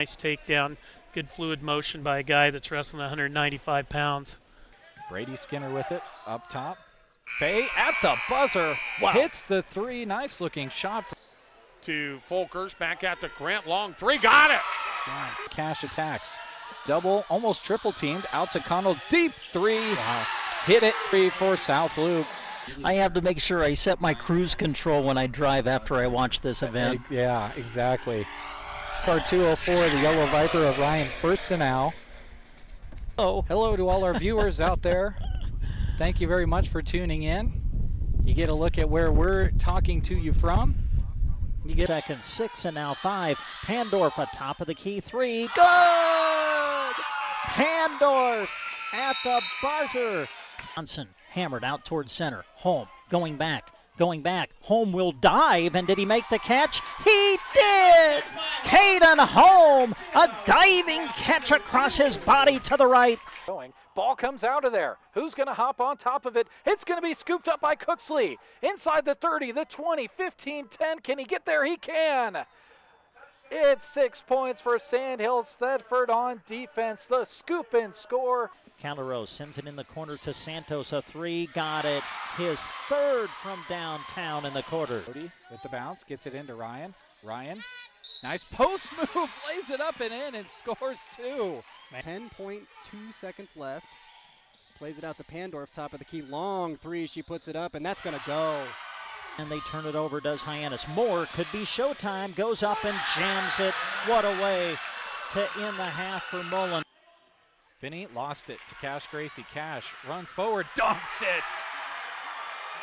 Nice takedown, good fluid motion by a guy that's wrestling 195 pounds. Brady Skinner with it, up top. Fay at the buzzer, hits the three, nice looking shot. To Folkers, back at the Grant, long three, got it! Nice. Cash attacks, double, almost triple teamed, out to Connell, deep three, hit it, three for South Loop. I have to make sure I set my cruise control when I drive after I watch this event. Yeah, exactly. Car 204, the Yellow Viper of Ryan Firstenau. Oh, hello to all our viewers out there. Thank you very much for tuning in. You get a look at where we're talking to you from. You get second 6 and now 5. Pandorf atop of the key 3. Good! Pandorf at the buzzer. Johnson hammered out towards center. Holm going back. Holm will dive, and did he make the catch? He did! Caden Holm, a diving catch across his body to the right. Ball comes out of there. Who's going to hop on top of it? It's going to be scooped up by Cooksley. Inside the 30, the 20, 15, 10. Can he get there? He can. It's 6 points for Sandhill Thedford on defense. The scoop and score. Calderos sends it in the corner to Santos. A three, got it. His third from downtown in the quarter. With the bounce, gets it into Ryan. Nice post move, lays it up and in, and scores 2. 10.2 seconds left. Plays it out to Pandorf, top of the key. Long three, she puts it up, and that's going to go. And they turn it over, does Hyannis. More could be showtime. Goes up and jams it. What a way to end the half for Mullen. Finney lost it to Cash Gracie. Cash runs forward, dunks it.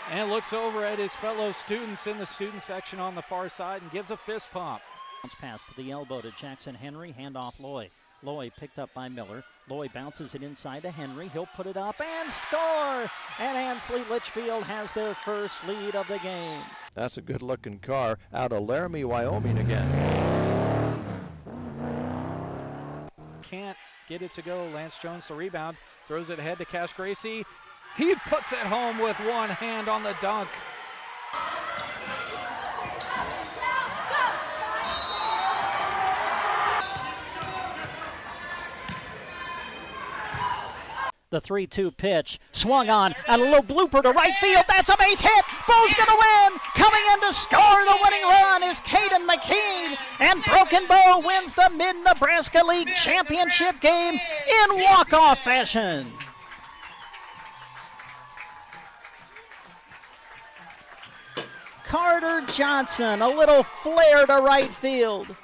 And looks over at his fellow students in the student section on the far side and gives a fist pump. Bounce pass to the elbow to Jackson Henry. Handoff Loy. Loy picked up by Miller. Loy bounces it inside to Henry. He'll put it up and score! And Ansley Litchfield has their first lead of the game. That's a good-looking car out of Laramie, Wyoming again. Can't get it to go. Lance Jones the rebound. Throws it ahead to Cash Gracie. He puts it home with one hand on the dunk. The 3-2 pitch, swung on, and a little blooper to right field. That's a base hit. Bo's going to win. Coming in to score the winning run is Caden McKean. And Broken Bow wins the Mid-Nebraska League Championship game in walk-off fashion. Carter Johnson, a little flare to right field.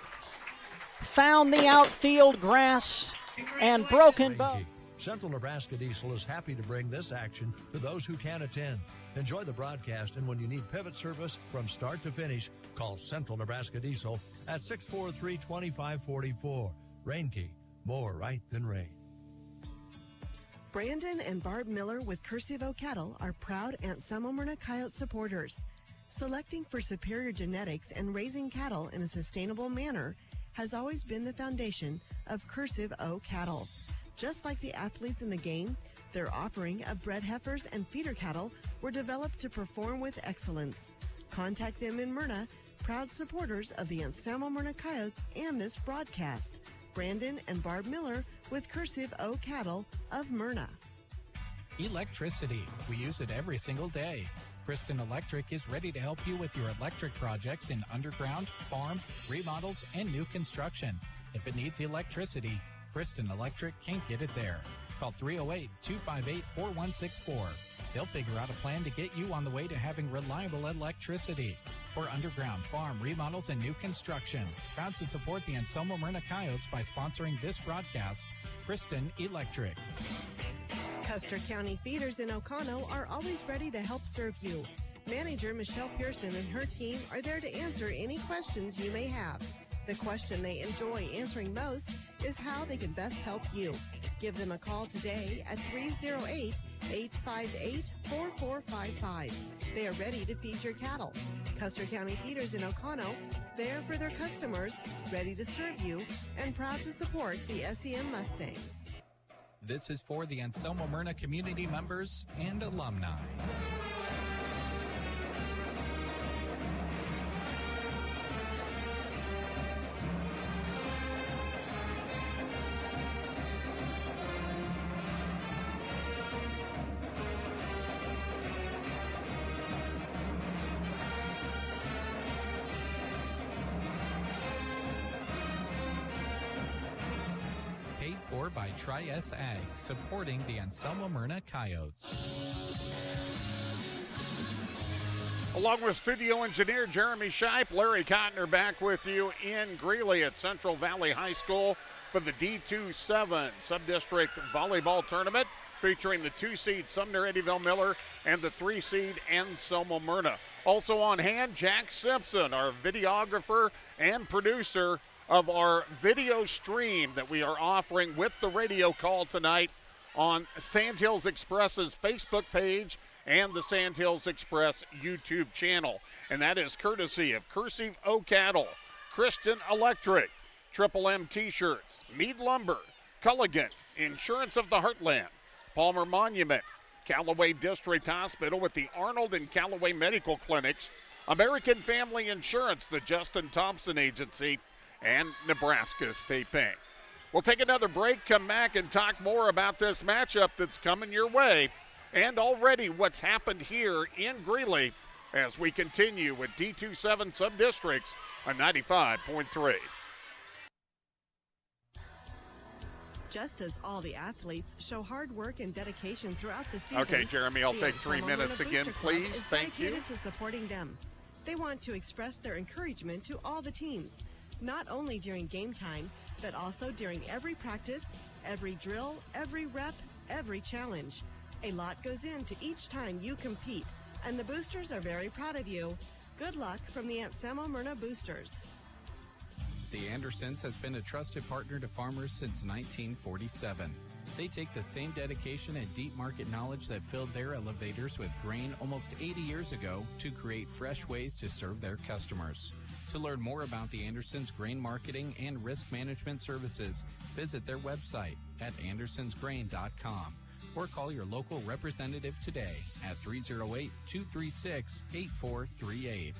Found the outfield grass, and Broken Bow. Central Nebraska Diesel is happy to bring this action to those who can attend. Enjoy the broadcast, and when you need pivot service from start to finish, call Central Nebraska Diesel at 643-2544. Rain Key, more right than rain. Brandon and Barb Miller with Cursive O Cattle are proud Anselmo-Merna Coyote supporters. Selecting for superior genetics and raising cattle in a sustainable manner has always been the foundation of Cursive O Cattle. Just like the athletes in the game, their offering of bred heifers and feeder cattle were developed to perform with excellence. Contact them in Myrna, proud supporters of the Anselmo-Merna Coyotes and this broadcast. Brandon and Barb Miller with Cursive O Cattle of Myrna. Electricity. We use it every single day. Kristen Electric is ready to help you with your electric projects in underground, farm, remodels, and new construction. If it needs electricity, Kristen Electric can't get it there. Call 308-258-4164. They'll figure out a plan to get you on the way to having reliable electricity. For underground, farm, remodels, and new construction. Proud to support the Anselmo-Merna Coyotes by sponsoring this broadcast. Kristen Electric. Custer County Feeders in Oconto are always ready to help serve you. Manager Michelle Pearson and her team are there to answer any questions you may have. The question they enjoy answering most is how they can best help you. Give them a call today at 308-858-4455. They are ready to feed your cattle. Custer County Feeders in Oconto, there for their customers, ready to serve you, and proud to support the SEM Mustangs. This is for the Anselmo-Merna community members and alumni. Paid for by Tri-S Ag, supporting the Anselmo-Merna Coyotes. Along with studio engineer Jeremy Scheib, Larry Cotner back with you in Greeley at Central Valley High School for the D27 Subdistrict Volleyball Tournament, featuring the 2-seed Sumner Eddyville Miller and the 3-seed Anselmo-Merna. Also on hand, Jack Simpson, our videographer and producer of our video stream that we are offering with the radio call tonight on Sandhills Express's Facebook page and the Sandhills Express YouTube channel. And that is courtesy of Cursive O Cattle, Christian Electric, Triple M T-shirts, Mead Lumber, Culligan, Insurance of the Heartland, Palmer Monument, Callaway District Hospital with the Arnold and Callaway Medical Clinics, American Family Insurance, the Justin Thompson Agency, and Nebraska State Bank. We'll take another break, come back and talk more about this matchup that's coming your way, and already what's happened here in Greeley as we continue with D27 Subdistricts on 95.3. Just as all the athletes show hard work and dedication throughout the season. Okay, Jeremy, I'll the take 3 Anselmo-Merna minutes again, Booster Club please. is Thank you. dedicated to supporting them. They want to express their encouragement to all the teams, not only during game time, but also during every practice, every drill, every rep, every challenge. A lot goes into each time you compete, and the Boosters are very proud of you. Good luck from the Anselmo-Merna Boosters. The Andersons has been a trusted partner to farmers since 1947. They take the same dedication and deep market knowledge that filled their elevators with grain almost 80 years ago to create fresh ways to serve their customers. To learn more about the Andersons grain marketing and risk management services, visit their website at andersonsgrain.com or call your local representative today at 308-236-8438.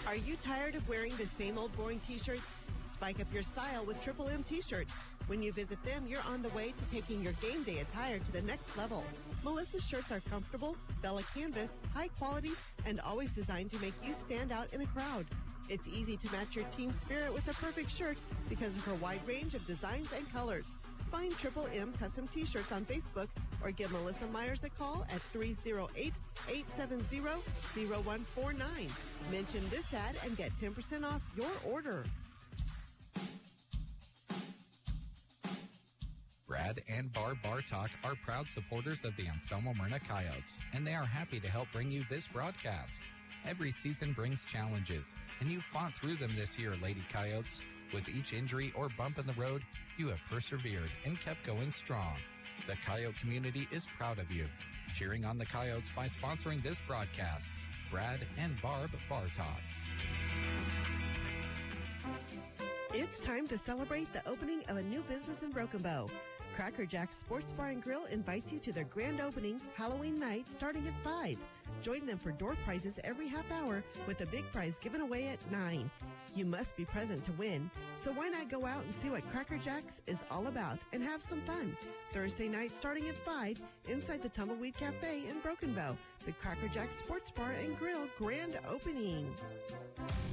Are you tired of wearing the same old boring t-shirts? Spike up your style with Triple M t-shirts. When you visit them, you're on the way to taking your game day attire to the next level. Melissa's shirts are comfortable, Bella canvas, high quality, and always designed to make you stand out in a crowd. It's easy to match your team spirit with a perfect shirt because of her wide range of designs and colors. Find Triple M Custom T-shirts on Facebook or give Melissa Myers a call at 308-870-0149. Mention this ad and get 10% off your order. Brad and Barb Bartok are proud supporters of the Anselmo-Merna Coyotes, and they are happy to help bring you this broadcast. Every season brings challenges, and you fought through them this year, Lady Coyotes. With each injury or bump in the road, you have persevered and kept going strong. The Coyote community is proud of you. Cheering on the Coyotes by sponsoring this broadcast, Brad and Barb Bartok. It's time to celebrate the opening of a new business in Broken Bow. Cracker Jack's Sports Bar and Grill invites you to their grand opening Halloween night starting at 5. Join them for door prizes every half hour with a big prize given away at 9. You must be present to win, so why not go out and see what Cracker Jack's is all about and have some fun. Thursday night starting at 5 inside the Tumbleweed Cafe in Broken Bow. The Cracker Jack Sports Bar and Grill grand opening.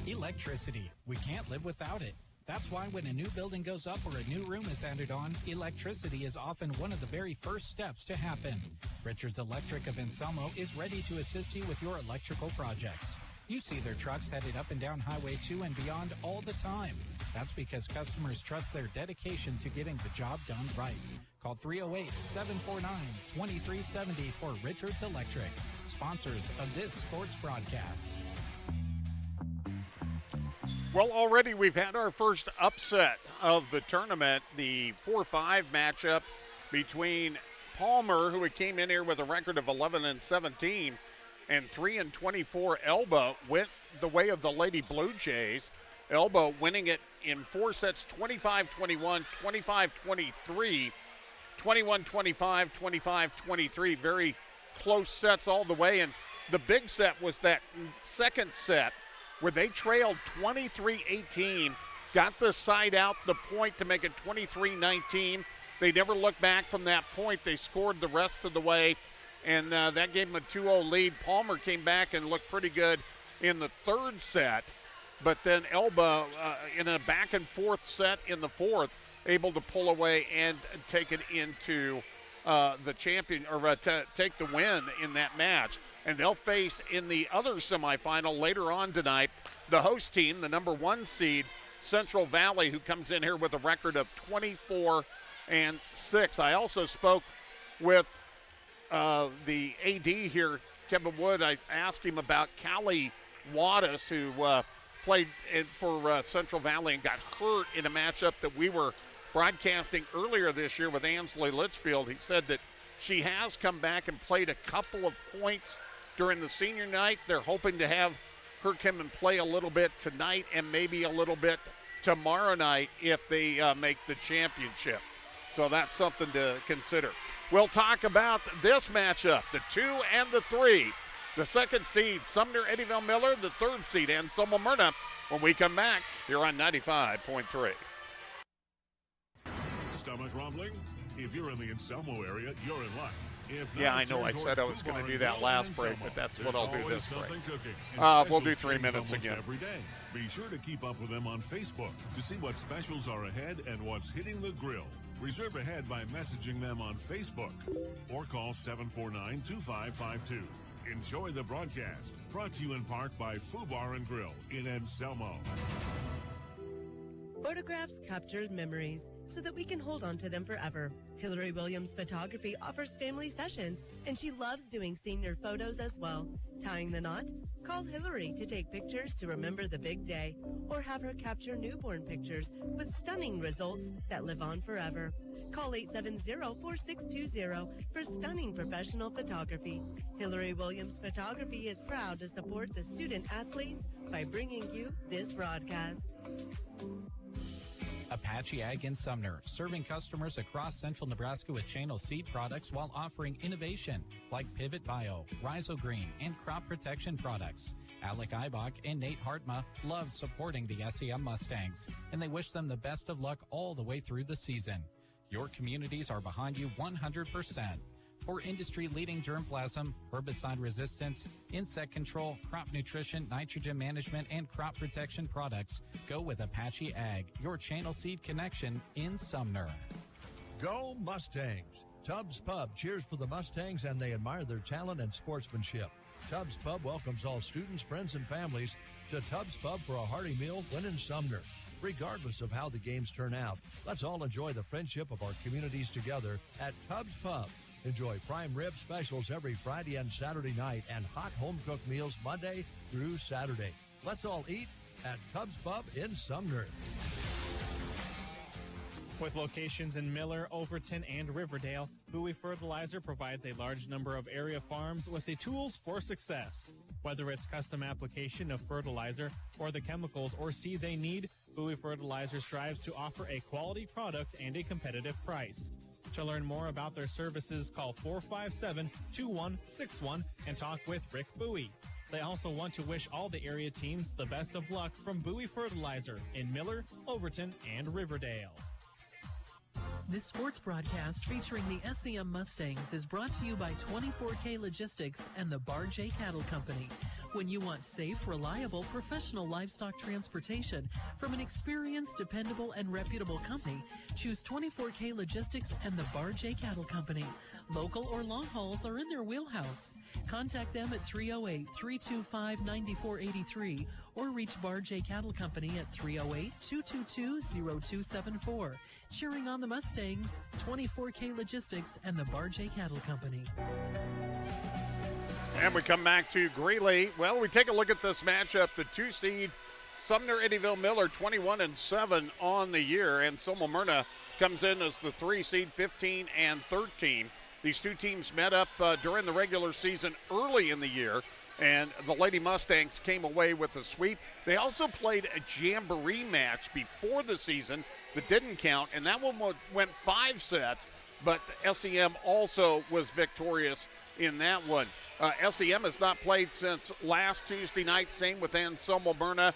Electricity. We can't live without it. That's why when a new building goes up or a new room is added on, electricity is often one of the very first steps to happen. Richards Electric of Anselmo is ready to assist you with your electrical projects. You see their trucks headed up and down Highway 2 and beyond all the time. That's because customers trust their dedication to getting the job done right. Call 308-749-2370 for Richards Electric, sponsors of this sports broadcast. Well, already we've had our first upset of the tournament, the 4-5 matchup between Palmer, who came in here with a record of 11-17, and 3-24 Elba went the way of the Lady Blue Jays. Elba winning it in 4 sets, 25-21, 25-23, 21-25, 25-23. Very close sets all the way. And the big set was that second set where they trailed 23-18, got the side out the point to make it 23-19. They never looked back from that point. They scored the rest of the way, and that gave them a 2-0 lead. Palmer came back and looked pretty good in the third set, but then Elba, in a back-and-forth set in the fourth, able to pull away and take it into the champion, or to take the win in that match. And they'll face in the other semifinal later on tonight the host team, the number 1 seed, Central Valley, who comes in here with a record of 24-6. I also spoke with the AD here, Kevin Wood. I asked him about Callie Wattis, who played for Central Valley and got hurt in a matchup that we were broadcasting earlier this year with Ansley Litchfield. He said that she has come back and played a couple of points during the senior night. They're hoping to have her come and play a little bit tonight and maybe a little bit tomorrow night if they make the championship. So that's something to consider. We'll talk about this matchup, the 2 and the 3. The 2nd seed, Sumner Eddyville Miller, the 3rd seed, Anselmo-Merna, when we come back here on 95.3. Stomach rumbling? If you're in the Anselmo area, you're in luck. If not, yeah, I know. I said I was going to do that last break, but that's what I'll do this break. We'll do 3 minutes again. Every day. Be sure to keep up with them on Facebook to see what specials are ahead and what's hitting the grill. Reserve ahead by messaging them on Facebook or call 749-2552. Enjoy the broadcast. Brought to you in part by Foo Bar and Grill in Anselmo. Photographs capture memories so that we can hold on to them forever. Hillary Williams Photography offers family sessions, and she loves doing senior photos as well. Tying the knot? Call Hillary to take pictures to remember the big day, or have her capture newborn pictures with stunning results that live on forever. Call 870-4620 for stunning professional photography. Hillary Williams Photography is proud to support the student athletes by bringing you this broadcast. Apache Ag in Sumner, serving customers across central Nebraska with channel seed products while offering innovation like Pivot Bio, Rhizo Green, and crop protection products. Alec Ibach and Nate Hartma love supporting the SEM Mustangs, and they wish them the best of luck all the way through the season. Your communities are behind you 100%. For industry-leading germplasm, herbicide resistance, insect control, crop nutrition, nitrogen management, and crop protection products, go with Apache Ag, your channel seed connection in Sumner. Go Mustangs! Tubbs Pub cheers for the Mustangs, and they admire their talent and sportsmanship. Tubbs Pub welcomes all students, friends, and families to Tubbs Pub for a hearty meal when in Sumner. Regardless of how the games turn out, let's all enjoy the friendship of our communities together at Tubbs Pub. Enjoy prime rib specials every Friday and Saturday night and hot home-cooked meals Monday through Saturday. Let's all eat at Tubbs Pub in Sumner. With locations in Miller, Overton, and Riverdale, Bowie Fertilizer provides a large number of area farms with the tools for success. Whether it's custom application of fertilizer or the chemicals or seed they need, Bowie Fertilizer strives to offer a quality product and a competitive price. To learn more about their services, call 457-2161 and talk with Rick Bowie. They also want to wish all the area teams the best of luck from Bowie Fertilizer in Miller, Overton, and Riverdale. This sports broadcast featuring the SEM Mustangs is brought to you by 24K Logistics and the Bar J Cattle Company. When you want safe, reliable, professional livestock transportation from an experienced, dependable, and reputable company, choose 24K Logistics and the Bar J Cattle Company. Local or long hauls are in their wheelhouse. Contact them at 308-325-9483 or reach Bar J Cattle Company at 308-222-0274. Cheering on the Mustangs, 24K Logistics and the Bar J Cattle Company. And we come back to Greeley. Well, we take a look at this matchup. The 2 seed, Sumner Eddyville Miller, 21-7 on the year. And Anselmo-Merna comes in as the 3 seed, 15-13. These two teams met up during the regular season early in the year, and the Lady Mustangs came away with a sweep. They also played a jamboree match before the season that didn't count, and that one went 5 sets, but SEM also was victorious in that one. SEM has not played since last Tuesday night, same with Anselmo-Merna.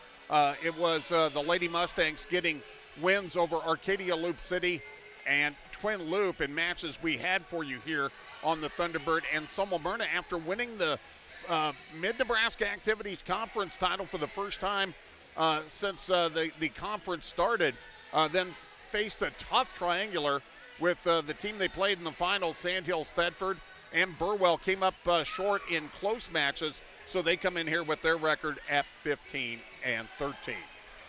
It was the Lady Mustangs getting wins over Arcadia Loop City and Twin Loop in matches we had for you here on the Thunderbird. And Anselmo-Merna, after winning the Mid-Nebraska Activities Conference title for the first time since the conference started, then faced a tough triangular with the team they played in the finals, Sandhill, Thedford, and Burwell came up short in close matches, so they come in here with their record at 15-13.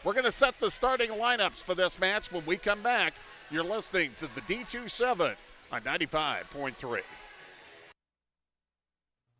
We're going to set the starting lineups for this match when we come back. You're listening to the D27 on 95.3.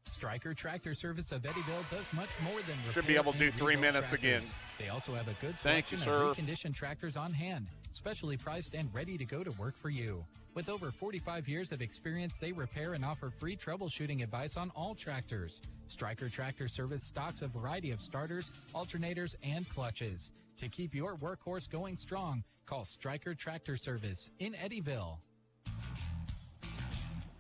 Stryker Tractor Service of Eddyville does much more than repair. Should be able to do 3 minutes tractors. again. They also have a good Thank you, selection of reconditioned tractors on hand, specially priced and ready to go to work for you. With over 45 years of experience, they repair and offer free troubleshooting advice on all tractors. Stryker Tractor Service stocks a variety of starters, alternators, and clutches. To keep your workhorse going strong, call Stryker Tractor Service in Eddyville.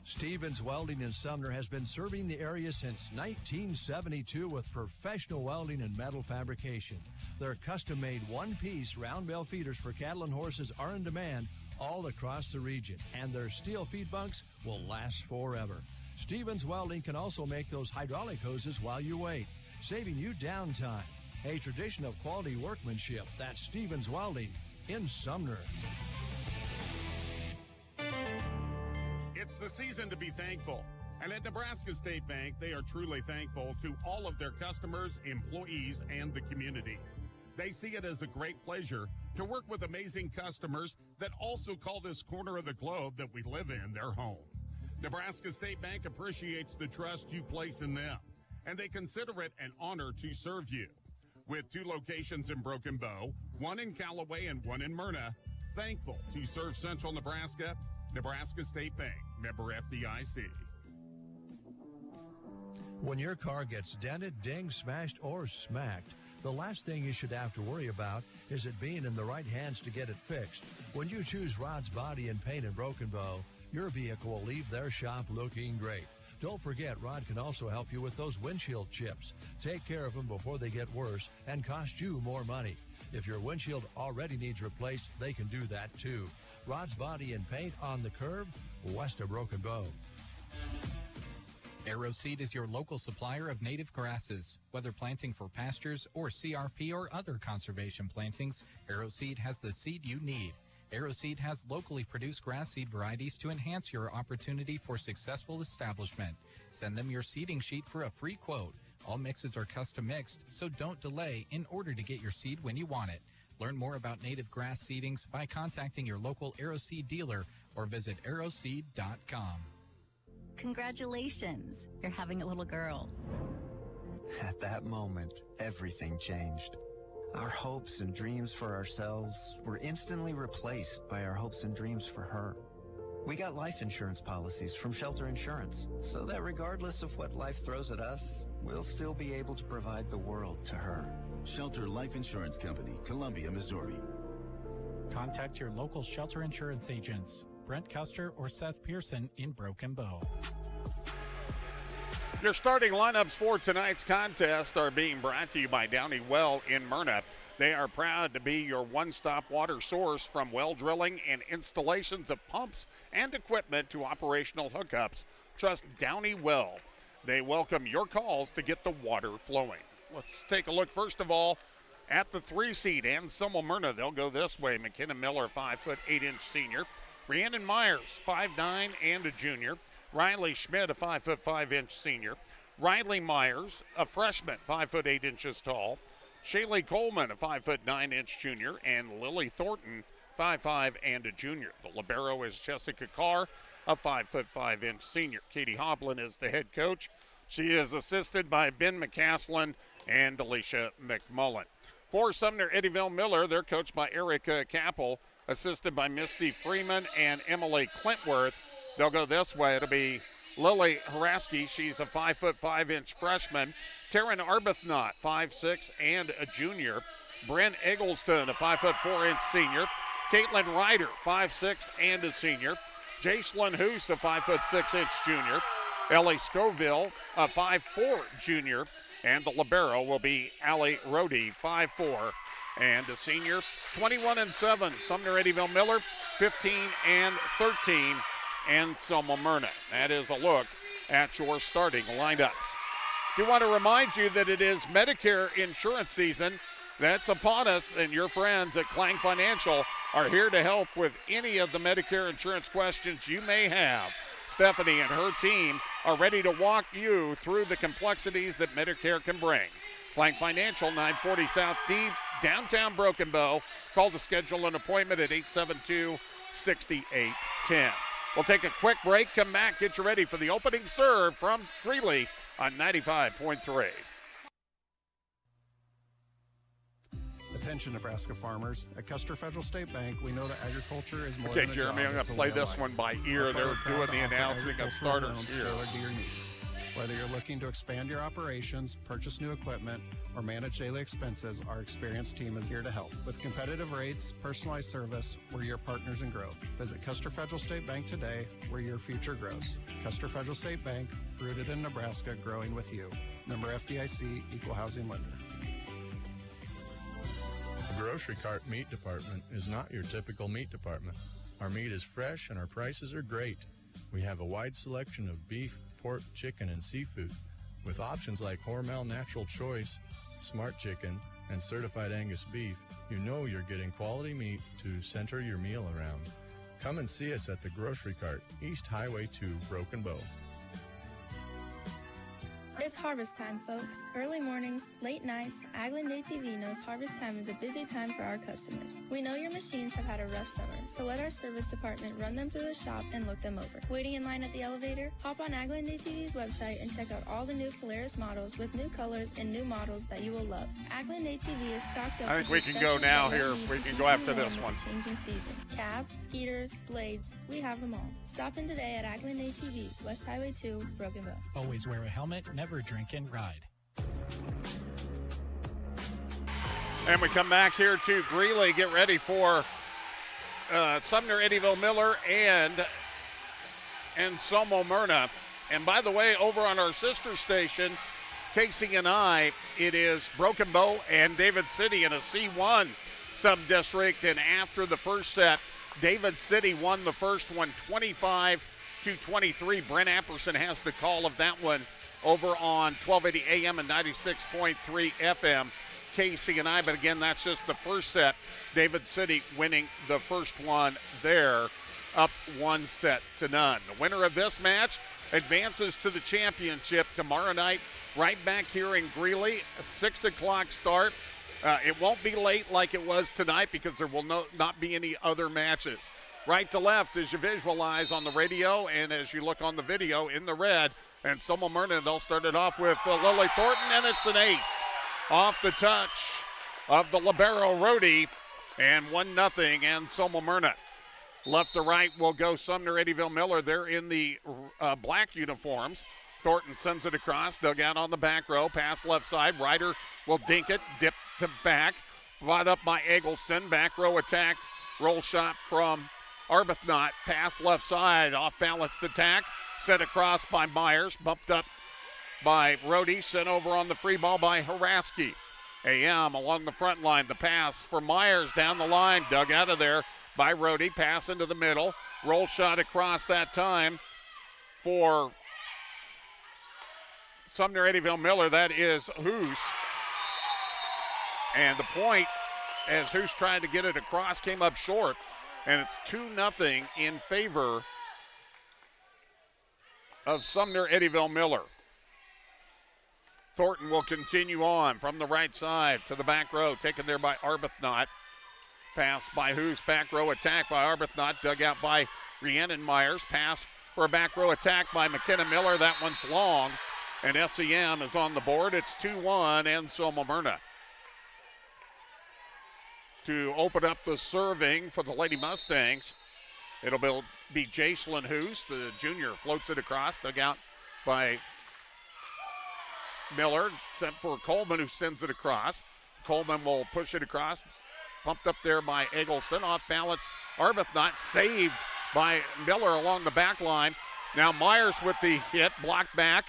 Stevens Welding in Sumner has been serving the area since 1972 with professional welding and metal fabrication. Their custom-made one-piece round bell feeders for cattle and horses are in demand all across the region, and their steel feed bunks will last forever. Stevens Welding can also make those hydraulic hoses while you wait, saving you downtime. A tradition of quality workmanship. That's Stevens Welding in Sumner. It's the season to be thankful. And at Nebraska State Bank, they are truly thankful to all of their customers, employees, and the community. They see it as a great pleasure to work with amazing customers that also call this corner of the globe that we live in their home. Nebraska State Bank appreciates the trust you place in them, and they consider it an honor to serve you. With 2 locations in Broken Bow, 1 in Callaway and 1 in Myrna, thankful to serve Central Nebraska. Nebraska State Bank, member FDIC. When your car gets dented, dinged, smashed, or smacked, the last thing you should have to worry about is it being in the right hands to get it fixed. When you choose Rod's Body and Paint in Broken Bow, your vehicle will leave their shop looking great. Don't forget, Rod can also help you with those windshield chips. Take care of them before they get worse and cost you more money. If your windshield already needs replaced, they can do that too. Rod's Body and Paint on the curve, west of Broken Bow. AeroSeed is your local supplier of native grasses. Whether planting for pastures or CRP or other conservation plantings, AeroSeed has the seed you need. AeroSeed has locally produced grass seed varieties to enhance your opportunity for successful establishment. Send them your seeding sheet for a free quote. All mixes are custom mixed, so don't delay in order to get your seed when you want it. Learn more about native grass seedings by contacting your local AeroSeed dealer or visit aeroseed.com. Congratulations, you're having a little girl. At that moment, everything changed. Our hopes and dreams for ourselves were instantly replaced by our hopes and dreams for her. We got life insurance policies from Shelter Insurance, so that regardless of what life throws at us, we'll still be able to provide the world to her. Shelter Life Insurance Company, Columbia, Missouri. Contact your local Shelter Insurance agents, Brent Custer or Seth Pearson in Broken Bow. Your starting lineups for tonight's contest are being brought to you by Downey Well in Myrna. They are proud to be your one-stop water source, from well drilling and installations of pumps and equipment to operational hookups. Trust Downey Well. They welcome your calls to get the water flowing. Let's take a look, first of all, at the 3 seed, Anselmo-Merna. They'll go this way. McKenna Miller, 5'8" senior. Rhiannon Myers, 5'9" and a junior. Riley Schmidt, a 5'5" senior. Riley Myers, a freshman, 5'8" tall. Shaylee Coleman, a 5'9" junior. And Lily Thornton, 5'5" and a junior. The libero is Jessica Carr, a 5'5" senior. Katie Hoblin is the head coach. She is assisted by Ben McCaslin and Alicia McMullen. For Sumner Eddyville Miller, they're coached by Erica Capel, assisted by Misty Freeman and Emily Clintworth. They'll go this way. It'll be Lily Haraski. She's a 5'5" freshman. Taryn Arbuthnot, 5'6" and a junior. Bryn Eggleston, a 5'4" senior. Caitlin Ryder, 5'6" and a senior. Jacelyn Hoos, a 5'6" junior. Ellie Scoville, a 5'4" junior. And the libero will be Allie Rohde, 5'4" and a senior. 21-7, Sumner Eddyville Miller, 15-13, Anselmo-Merna. That is a look at your starting lineups. Do want to remind you that it is Medicare insurance season. That's upon us, and your friends at Klang Financial are here to help with any of the Medicare insurance questions you may have. Stephanie and her team are ready to walk you through the complexities that Medicare can bring. Plank Financial, 940 South D, downtown Broken Bow. Call to schedule an appointment at 872-6810. We'll take a quick break, come back, get you ready for the opening serve from Greeley on 95.3. Attention, Nebraska farmers. At Custer Federal State Bank, we know that agriculture is more Okay, than a Jeremy, job, I'm going it's to a play way of this life. one by ear. That's why They're we're proud doing to the offer announcing of agricultural starters loans here. tailored to your needs. Whether you're looking to expand your operations, purchase new equipment, or manage daily expenses, our experienced team is here to help. With competitive rates, personalized service, we're your partners in growth. Visit Custer Federal State Bank today, where your future grows. Custer Federal State Bank, rooted in Nebraska, growing with you. Member FDIC, Equal Housing Lender. The grocery cart meat department is not your typical meat department. Our meat is fresh and our prices are great. We have a wide selection of beef, pork, chicken, and seafood, with options like Hormel Natural Choice, Smart Chicken, and Certified Angus Beef. You know you're getting quality meat to center your meal around. Come and see us at the Grocery Cart, East Highway 2, Broken Bow. It's harvest time, folks. Early mornings, late nights, Agland ATV knows harvest time is a busy time for our customers. We know your machines have had a rough summer, so let our service department run them through the shop and look them over. Waiting in line at the elevator? Hop on Agland ATV's website and check out all the new Polaris models with new colors and new models that you will love. Agland ATV is stocked up. I think we can go now here. We can go after this one. Changing season. Cabs, heaters, blades, we have them all. Stop in today at Agland ATV, West Highway 2, Broken Bow. Always wear a helmet, never drink and ride. And we come back here to Greeley, get ready for Sumner, Eddyville, Miller, and Anselmo-Merna. And by the way, over on our sister station, KCNI, it is Broken Bow and David City in a C1 sub-district. And after the first set, David City won the first one 25-23. Brent Apperson has the call of that one over on 1280 AM and 96.3 FM KCNI. But again, that's just the first set. David City winning the first one there, up 1-0. The winner of this match advances to the championship tomorrow night, right back here in Greeley, a 6 o'clock start. It won't be late like it was tonight because there will not be any other matches. Right to left as you visualize on the radio and as you look on the video in the red. And Anselmo-Merna, they'll start it off with Lily Thornton, and it's an ace off the touch of the libero Rhodey, and 1-0 Anselmo-Merna. Left to right will go Sumner, Eddyville, Miller. They're in the black uniforms. Thornton sends it across, dug out on the back row, pass left side. Ryder will dink it, dip to back. Brought up by Eggleston, back row attack, roll shot from Arbuthnot, pass left side, off balanced attack. Set across by Myers, bumped up by Rhodey, sent over on the free ball by Haraski. AM along the front line, the pass for Myers down the line, dug out of there by Rhodey, pass into the middle, roll shot across that time for Sumner, Eddyville, Miller. That is Hoos. And the point, as Hoos tried to get it across, came up short, and it's 2-0 in favor of Sumner, Eddyville, Miller. Thornton will continue on from the right side to the back row, taken there by Arbuthnot. Pass by Hoos, back row attack by Arbuthnot, dug out by Rhiannon Myers. Pass for a back row attack by McKenna Miller. That one's long, and SEM is on the board. It's 2-1 Anselmo-Merna. To open up the serving for the Lady Mustangs, it'll be Jacelyn Hoos, the junior, floats it across, dug out by Miller, sent for Coleman, who sends it across. Coleman will push it across, pumped up there by Eggleston, off balance. Arbuthnot saved by Miller along the back line. Now Myers with the hit, blocked back,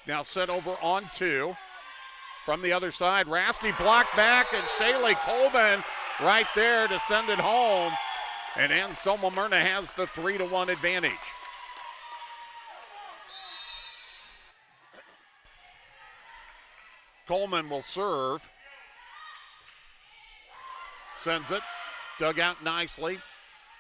now sent over on 2. From the other side, Rasky blocked back, and Shaylee Coleman right there to send it home. And Anselmo-Merna has the 3-1 advantage. Coleman will serve. Sends it dug out nicely.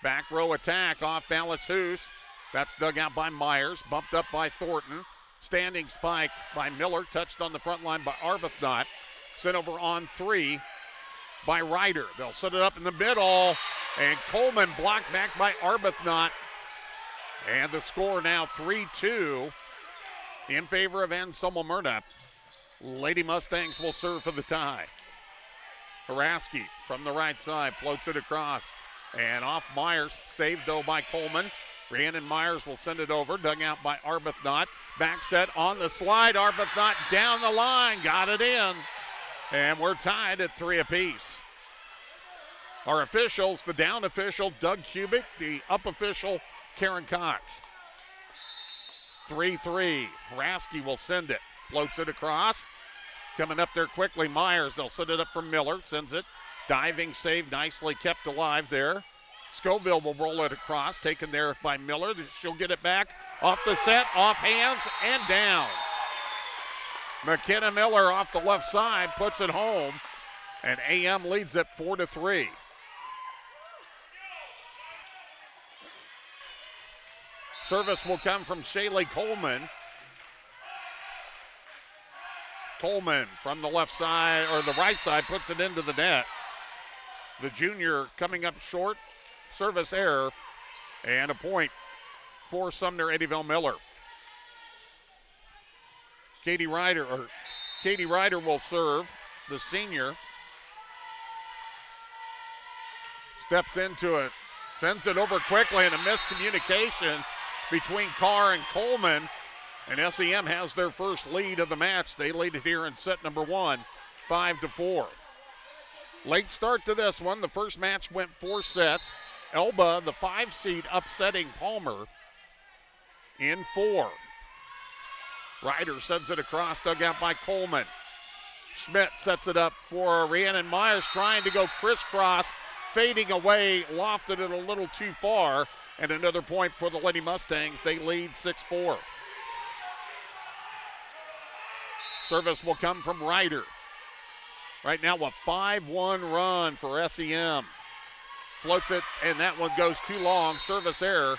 Back row attack off balance Hoos. That's dug out by Myers, bumped up by Thornton. Standing spike by Miller, touched on the front line by Arbuthnot. Sent over on 3 by Ryder. They'll set it up in the middle, and Coleman blocked back by Arbuthnot. And the score now 3-2 in favor of Anselmo-Merna. Lady Mustangs will serve for the tie. Haraski from the right side floats it across and off Myers, saved though by Coleman. Rhiannon Myers will send it over, dug out by Arbuthnot. Back set on the slide, Arbuthnot down the line, got it in. And we're tied at 3 apiece. Our officials, the down official, Doug Kubik, the up official, Karen Cox. 3-3, Haraski will send it, floats it across. Coming up there quickly, Myers, they'll send it up for Miller, sends it. Diving save, nicely kept alive there. Scoville will roll it across, taken there by Miller. She'll get it back off the set, off hands, and down. McKenna Miller off the left side puts it home, and AM leads it 4-3. Service will come from Shaylee Coleman. Coleman from the left side, or the right side, puts it into the net. The junior coming up short. Service error, and a point for Sumner Eddyville Miller. Katie Ryder will serve, the senior. Steps into it, sends it over quickly, and a miscommunication between Carr and Coleman. And SEM has their first lead of the match. They lead it here in set number 1, 5-4. Late start to this one. The first match went 4 sets. Elba, the 5 seed, upsetting Palmer in 4. Ryder sends it across, dug out by Coleman. Schmidt sets it up for Rhiannon Myers, trying to go crisscross, fading away, lofted it a little too far, and another point for the Lady Mustangs. They lead 6-4. Service will come from Ryder. Right now a 5-1 run for SEM. Floats it, and that one goes too long. Service error.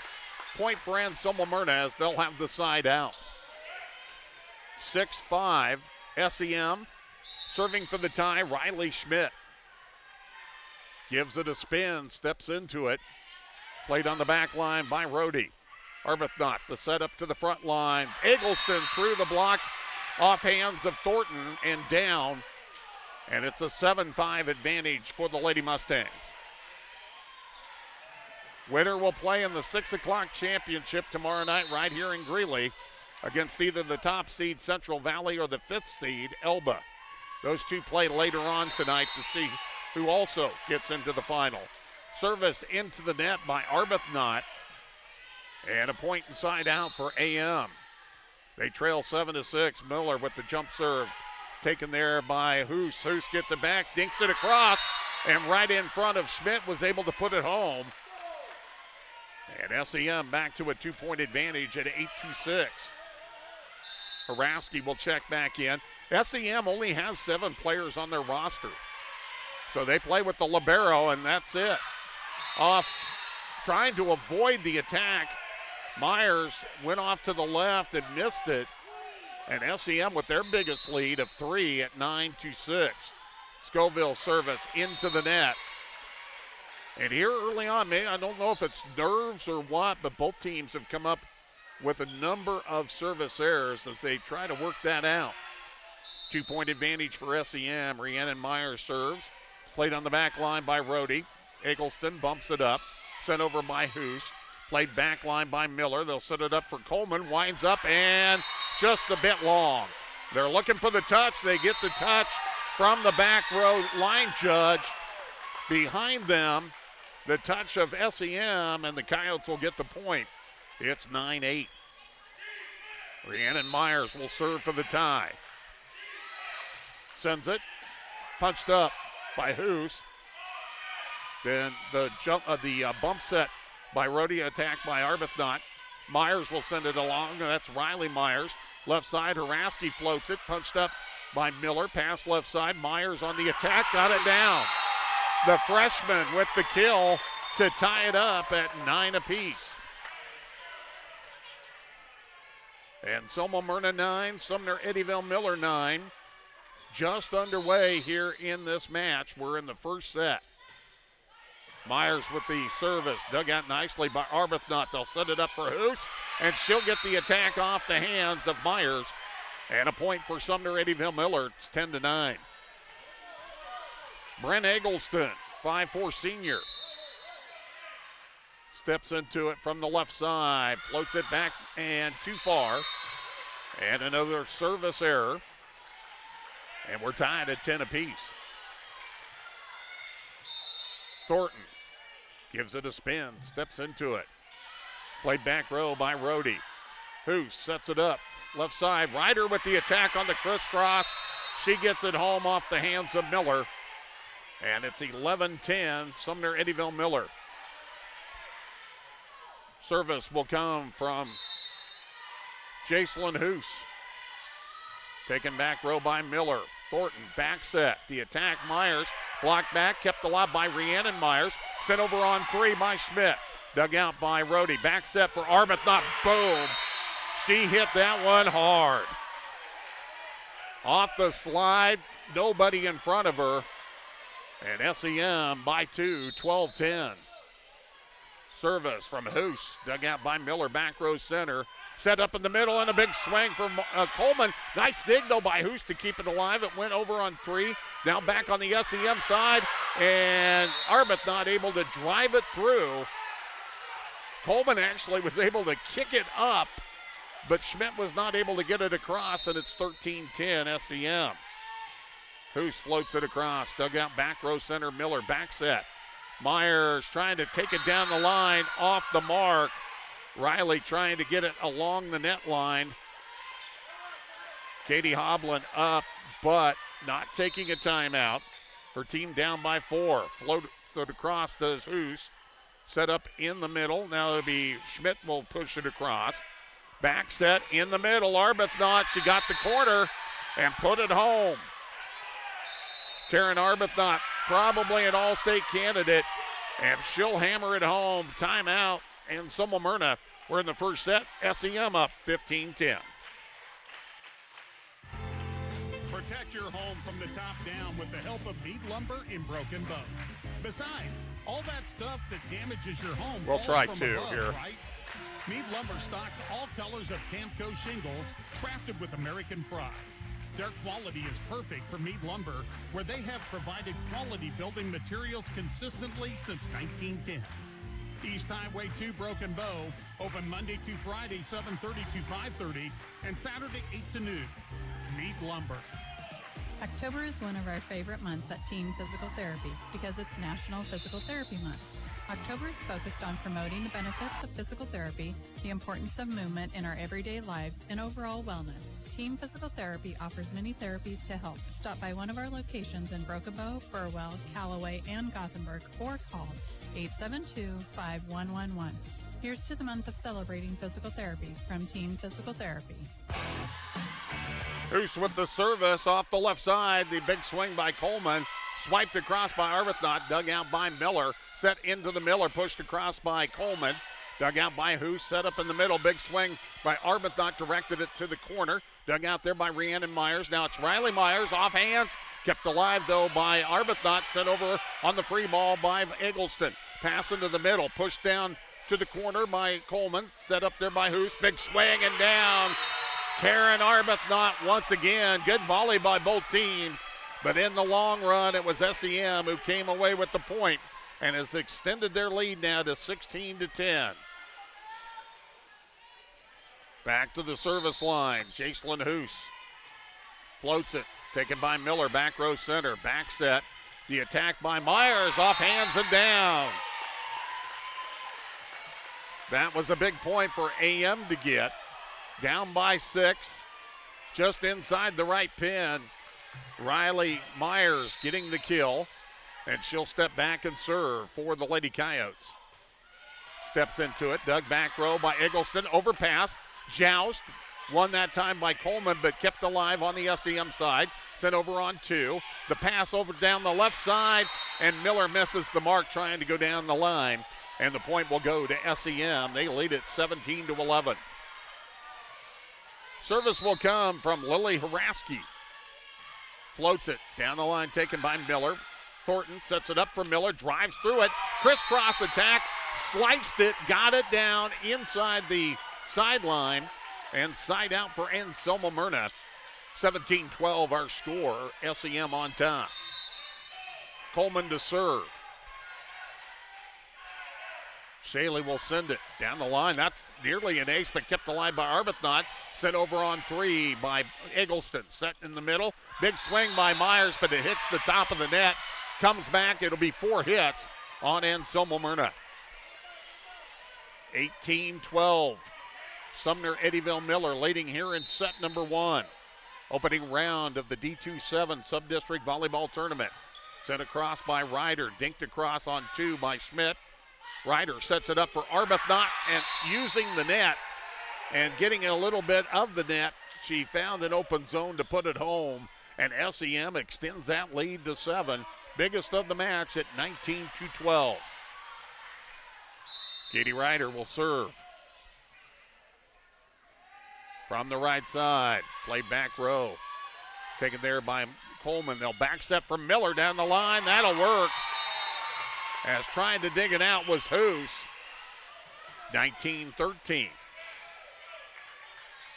Point for Anselmo-Merna as they'll have the side out. 6-5, SEM. Serving for the tie, Riley Schmidt. Gives it a spin, steps into it. Played on the back line by Rohde. Arbuthnot, the setup to the front line. Eggleston through the block, off hands of Thornton and down. And it's a 7-5 advantage for the Lady Mustangs. Winner will play in the 6 o'clock championship tomorrow night right here in Greeley against either the top seed Central Valley or the 5th seed Elba. Those two play later on tonight to see who also gets into the final. Service into the net by Arbuthnot, and a point inside out for AM. They trail 7-6. Miller with the jump serve taken there by Hoos. Hoos gets it back, dinks it across, and right in front of Schmidt was able to put it home. And SEM back to a 2-point advantage at 8-6. Haraski will check back in. SEM only has 7 players on their roster. So they play with the libero, and that's it. Off, trying to avoid the attack. Myers went off to the left and missed it. And SEM with their biggest lead of 3 at 9-6. Scoville service into the net. And here early on, man, I don't know if it's nerves or what, but both teams have come up with a number of service errors as they try to work that out. 2-point advantage for SEM. Rhiannon Myers serves. Played on the back line by Rohde. Eggleston bumps it up. Sent over by Hoos. Played back line by Miller. They'll set it up for Coleman. Winds up and just a bit long. They're looking for the touch. They get the touch from the back row line judge. Behind them, the touch of SEM, and the Coyotes will get the point. It's 9-8. Rhiannon Myers will serve for the tie. Sends it. Punched up by Hoos. Then the bump set by Rohde, attacked by Arbuthnot. Myers will send it along. That's Riley Myers. Left side, Haraski floats it. Punched up by Miller. Pass left side. Myers on the attack. Got it down. the freshman with the kill to tie it up at 9 apiece. Anselmo-Merna 9, Sumner-Eddyville Miller 9. Just underway here in this match. We're in the first set. Myers with the service, dug out nicely by Arbuthnot. They'll set it up for Hoos, and she'll get the attack off the hands of Myers. And a point for Sumner-Eddyville Miller. It's 10-9. Brent Eggleston, 5'4" senior. Steps into it from the left side, floats it back and too far. And another service error. And we're tied at 10 apiece. Thornton gives it a spin, steps into it. Played back row by Rhodey. Hoos sets it up. Left side, Ryder with the attack on the crisscross. She gets it home off the hands of Miller. And it's 11-10, Sumner-Eddyville Miller. Service will come from Jacelyn Hoos. Taken back row by Miller. Thornton, back set. The attack, Myers. Blocked back, kept alive by Rhiannon Myers. Sent over on 3 by Schmidt. Dug out by Rhodey. Back set for Arbuthnot. Boom. She hit that one hard. Off the slide, nobody in front of her. And SEM by 2, 12-10. Service from Hoos. Dug out by Miller, back row center. Set up in the middle and a big swing from Coleman. Nice dig, though, by Hoos to keep it alive. It went over on 3. Now back on the SEM side. And Arbuthnot able to drive it through. Coleman actually was able to kick it up, but Schmidt was not able to get it across, and it's 13-10 SEM. Hoos floats it across. Dug out back row center. Miller back set. Myers trying to take it down the line off the mark. Riley trying to get it along the net line. Katie Hoblin up, but not taking a timeout. Her team down by 4. Floats it across does Hoos. Set up in the middle. Now it'll be Schmidt will push it across. Back set in the middle. Arbuthnot, she got the corner and put it home. Taryn Arbuthnot, probably an all-state candidate, and she'll hammer it home. Timeout. Anselmo-Merna, we're in the first set. SEM up 15-10. Protect your home from the top down with the help of Mead Lumber in Broken Bow. Besides, all that stuff that damages your home. We'll try two here. Right? Mead Lumber stocks all colors of Camco shingles crafted with American pride. Their quality is perfect for Mead Lumber, where they have provided quality building materials consistently since 1910. East Highway 2 Broken Bow, open Monday to Friday, 7:30 to 5:30, and Saturday, 8 to noon. Mead Lumber. October is one of our favorite months at Team Physical Therapy because it's National Physical Therapy Month. October is focused on promoting the benefits of physical therapy, the importance of movement in our everyday lives, and overall wellness. Team Physical Therapy offers many therapies to help. Stop by one of our locations in Broken Bow, Burwell, Callaway, and Gothenburg, or call 872-5111. Here's to the month of celebrating physical therapy from Team Physical Therapy. Hoos with the service off the left side. The big swing by Coleman. Swiped across by Arbuthnot. Dug out by Miller. Set into the Miller. Pushed across by Coleman. Dug out by Hoos. Set up in the middle. Big swing by Arbuthnot. Directed it to the corner. Dug out there by Rhiannon Myers. Now it's Riley Myers off hands. Kept alive, though, by Arbuthnot. Sent over on the free ball by Eggleston. Pass into the middle. Pushed down to the corner by Coleman. Set up there by Hoos. Big swing and down. Taryn Arbuthnot once again. Good volley by both teams. But in the long run, it was SEM who came away with the point and has extended their lead now to 16-10. Back to the service line. Jacelyn Hoos floats it. Taken by Miller. Back row center. Back set. The attack by Myers. Off hands and down. That was a big point for AM to get. Down by 6. Just inside the right pin. Riley Myers getting the kill. And she'll step back and serve for the Lady Coyotes. Steps into it. Dug back row by Eggleston. Overpass. Joust. Won that time by Coleman, but kept alive on the SEM side. Sent over on 2. The pass over down the left side, and Miller misses the mark trying to go down the line. And the point will go to SEM. They lead it 17-11. Service will come from Lily Haraski. Floats it down the line, taken by Miller. Thornton sets it up for Miller, drives through it. Crisscross attack, sliced it, got it down inside the sideline, and side out for Anselmo-Merna. 17-12 our score, SEM on top. Coleman to serve. Shaley will send it down the line. That's nearly an ace, but kept alive by Arbuthnot. Sent over on 3 by Eggleston. Set in the middle. Big swing by Myers, but it hits the top of the net. Comes back. It'll be 4 hits on Anselmo-Merna. 18-12. Sumner Eddyville Miller leading here in set number 1. Opening round of the D27 Sub-District Volleyball Tournament. Sent across by Ryder. Dinked across on 2 by Schmidt. Ryder sets it up for Arbuthnot, and using the net and getting a little bit of the net, she found an open zone to put it home, and SEM extends that lead to 7. Biggest of the match at 19-12. Katie Ryder will serve. From the right side, played back row. Taken there by Coleman. They'll back set from Miller down the line. That'll work. As trying to dig it out was Hoos. 19-13.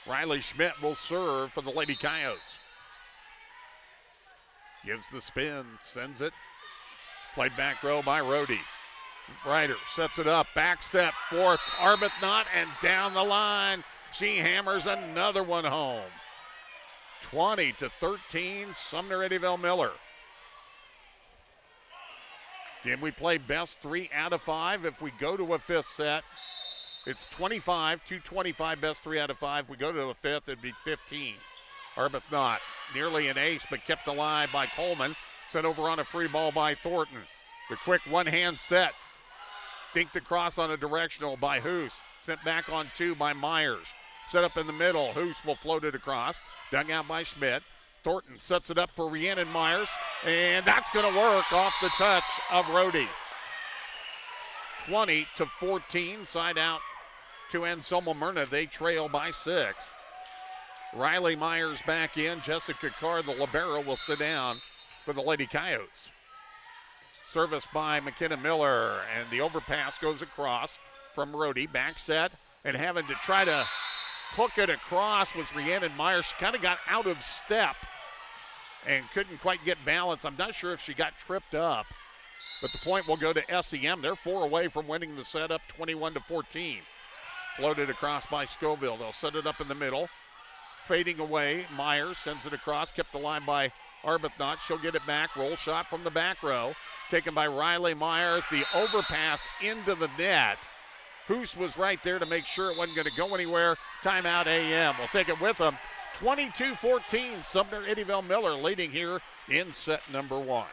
Riley Schmidt will serve for the Lady Coyotes. Gives the spin, sends it. Played back row by Rohde. Ryder sets it up, back set for Arbuthnot, and down the line. She hammers another one home. 20-13, Sumner Eddyville Miller. Again, we play best 3 out of 5. If we go to a 5th set, it's 25-25, best 3 out of 5. We go to a 5th, it'd be 15. Arbuthnot, nearly an ace, but kept alive by Coleman. Sent over on a free ball by Thornton. The quick one-hand set. Dinked across on a directional by Hoos. Sent back on 2 by Myers. Set up in the middle. Hoos will float it across. Dug out by Schmidt. Thornton sets it up for Rhiannon Myers, and that's going to work off the touch of Rohde. 20-14, side out to Anselmo-Merna. They trail by 6. Riley Myers back in. Jessica Carr, the libero, will sit down for the Lady Coyotes. Service by McKenna Miller, and the overpass goes across from Rohde. Back set, and having to try to hook it across was Rhiannon Myers. She kind of got out of step and couldn't quite get balance. I'm not sure if she got tripped up, but the point will go to SEM. They're 4 away from winning the set up 21-14. Floated across by Scoville. They'll set it up in the middle. Fading away, Myers sends it across, kept alive by Arbuthnot. She'll get it back. Roll shot from the back row. Taken by Riley Myers. The overpass into the net. Hoos was right there to make sure it wasn't going to go anywhere. Timeout AM. We'll take it with them. 22-14, Sumner Eddyville Miller leading here in set number 1.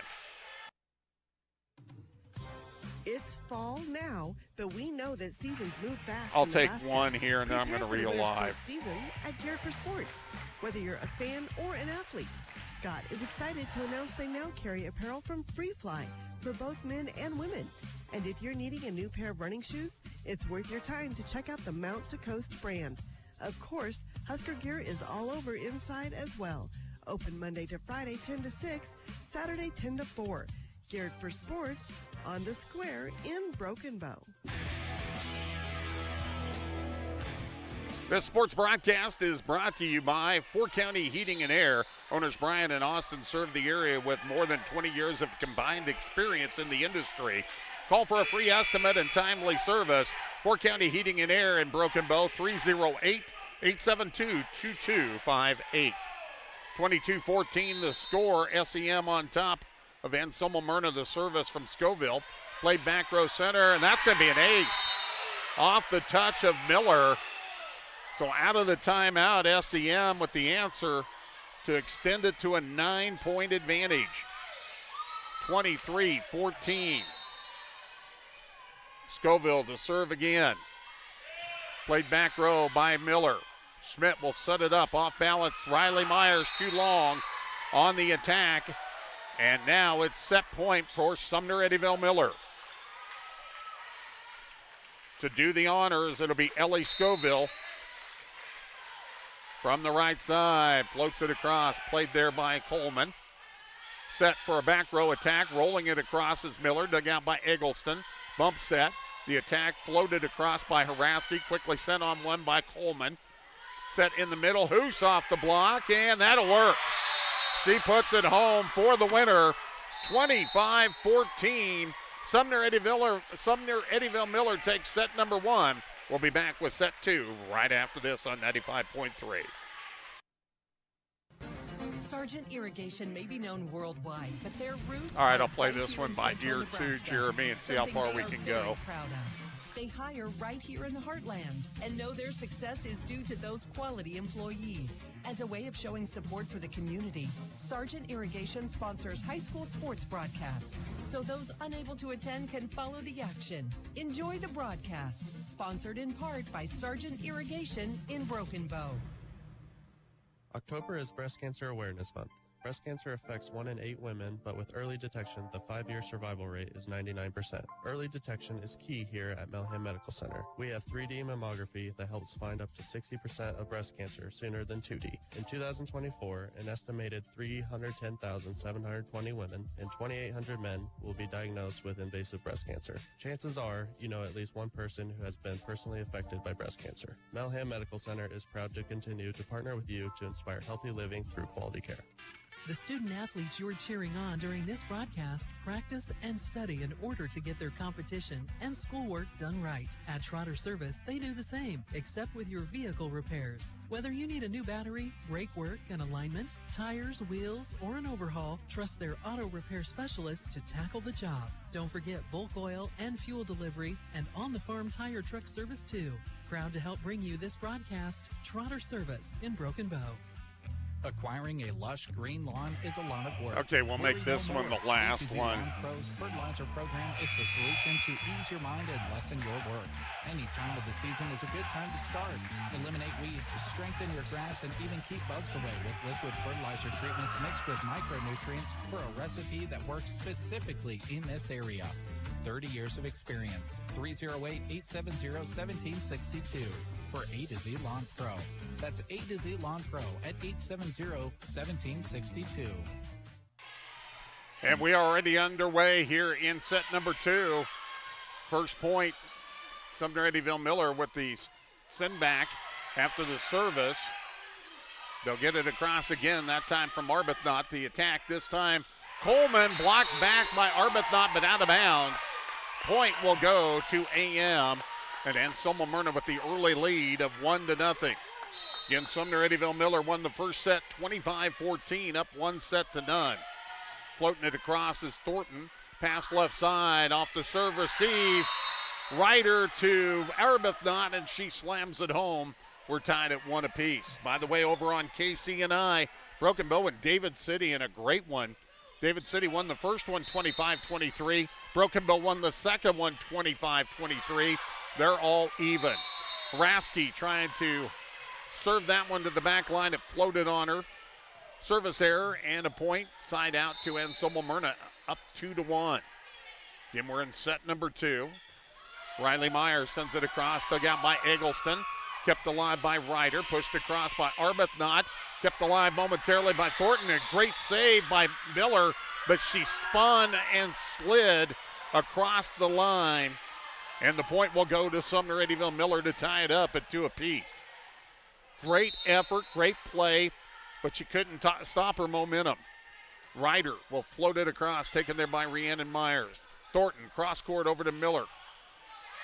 It's fall now, but we know that seasons move fast. I'll take one here, and then I'm going to Prepare reel for the winter live. sports season at Geared for Sports. Whether you're a fan or an athlete, Scott is excited to announce they now carry apparel from Free Fly for both men and women. And if you're needing a new pair of running shoes, it's worth your time to check out the Mount to Coast brand. Of course, Husker gear is all over inside as well. Open Monday to Friday 10 to 6, Saturday 10 to 4. Geared for Sports on the Square in Broken Bow. This sports broadcast is brought to you by 4 County Heating and Air. Owners Brian and Austin serve the area with more than 20 years of combined experience in the industry. Call for a free estimate and timely service. 4 County Heating and Air in Broken Bow, 308-872-2258. 22-14 the score. SEM on top of Anselmo-Merna. The service from Scoville. Played back row center, and that's going to be an ace off the touch of Miller. So out of the timeout, SEM with the answer to extend it to a 9-point advantage. 23-14. Scoville to serve again. Played back row by Miller. Schmidt will set it up off balance. Riley Myers too long on the attack. And now it's set point for Sumner Eddyville Miller. To do the honors, it'll be Ellie Scoville. From the right side, floats it across, played there by Coleman. Set for a back row attack, rolling it across is Miller, dug out by Eggleston. Bump set, the attack floated across by Haraski, quickly sent on one by Coleman. Set in the middle, Hoos off the block, and that'll work. She puts it home for the winner, 25-14. Sumner Eddyville Miller takes set number one. We'll be back with set two right after this on 95.3. Sargent Irrigation may be known worldwide, but their roots. All right, I'll play this one by ear to Jeremy and see how far we can go. They hire right here in the heartland and know their success is due to those quality employees. As a way of showing support for the community, Sargent Irrigation sponsors high school sports broadcasts, so those unable to attend can follow the action. Enjoy the broadcast, sponsored in part by Sargent Irrigation in Broken Bow. October is Breast Cancer Awareness Month. Breast cancer affects 1 in 8 women, but with early detection, the 5-year survival rate is 99%. Early detection is key here at Melham Medical Center. We have 3D mammography that helps find up to 60% of breast cancer sooner than 2D. In 2024, an estimated 310,720 women and 2,800 men will be diagnosed with invasive breast cancer. Chances are, you know at least one person who has been personally affected by breast cancer. Melham Medical Center is proud to continue to partner with you to inspire healthy living through quality care. The student athletes you're cheering on during this broadcast practice and study in order to get their competition and schoolwork done right. At Trotter Service, they do the same, except with your vehicle repairs. Whether you need a new battery, brake work, and alignment, tires, wheels, or an overhaul, trust their auto repair specialists to tackle the job. Don't forget bulk oil and fuel delivery and on-the-farm tire truck service too. Proud to help bring you this broadcast, Trotter Service in Broken Bow. Acquiring a lush green lawn is a lot of work. Okay, we'll make this one the last one. Pro's fertilizer program is the solution to ease your mind and lessen your work. Any time of the season is a good time to start. Eliminate weeds, strengthen your grass, and even keep bugs away with liquid fertilizer treatments mixed with micronutrients for a recipe that works specifically in this area. 30 years of experience. 308-870-1762. For A to Z Lawn Pro. That's A to Z Lawn Pro at 870-1762. And we are already underway here in set number two. First point, Sumner Eddyville Miller with the send back after the service. They'll get it across again, that time from Arbuthnot. The attack this time, Coleman blocked back by Arbuthnot but out of bounds. Point will go to AM. And Anselmo-Merna with the early lead of 1-0. Again, Sumner Eddyville Miller won the first set 25-14, up 1-0. Floating it across is Thornton. Pass left side off the serve receive. Ryder to Arbuthnot, and she slams it home. We're tied at 1 apiece. By the way, over on KCNI, Broken Bow and David City in a great one. David City won the first one 25-23. Broken Bow won the second one 25-23. They're all even. Rasky trying to serve that one to the back line. It floated on her. Service error and a point. Side out to Anselmo-Merna, up 2-1. Again, we're in set number two. Riley Myers sends it across, dug out by Eggleston. Kept alive by Ryder, pushed across by Arbuthnot. Kept alive momentarily by Thornton. A great save by Miller, but she spun and slid across the line. And the point will go to Sumner Eddyville Miller to tie it up at 2 apiece. Great effort, great play, but she couldn't stop her momentum. Ryder will float it across, taken there by Rhiannon Myers. Thornton, cross court over to Miller.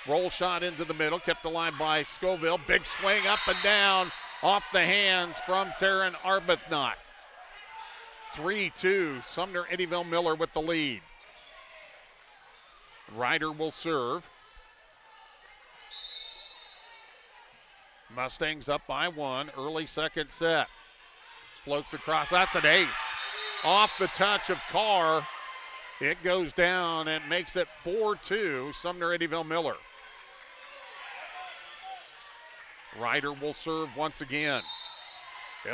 Roll shot into the middle, kept alive by Scoville. Big swing up and down off the hands from Taryn Arbuthnot. 3-2, Sumner Eddyville Miller with the lead. Ryder will serve. Mustangs up by 1, early second set. Floats across, that's an ace. Off the touch of Carr, it goes down and makes it 4-2, Sumner Eddyville Miller. Ryder will serve once again.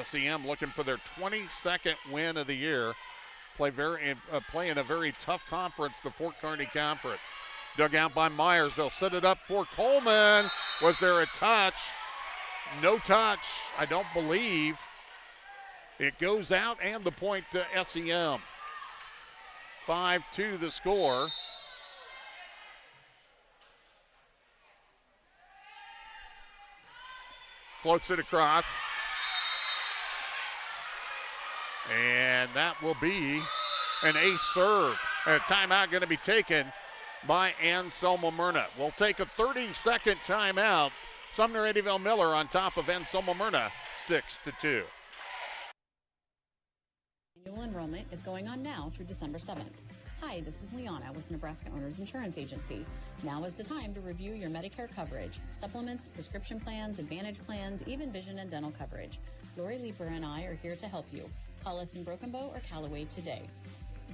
SEM looking for their 22nd win of the year. Play in a very tough conference, the Fort Kearney Conference. Dug out by Myers. They'll set it up for Coleman. Was there a touch? No touch, I don't believe. It goes out and the point to SEM. 5-2 the score. Floats it across. And that will be an ace serve. And a timeout going to be taken by Anselmo-Merna. We'll take a 30-second timeout. Sumner Eddyville Miller on top of Anselmo-Merna, 6-2. Annual enrollment is going on now through December 7th. Hi, this is Liana with Nebraska Owners Insurance Agency. Now is the time to review your Medicare coverage, supplements, prescription plans, Advantage plans, even vision and dental coverage. Lori Leeper and I are here to help you. Call us in Broken Bow or Callaway today.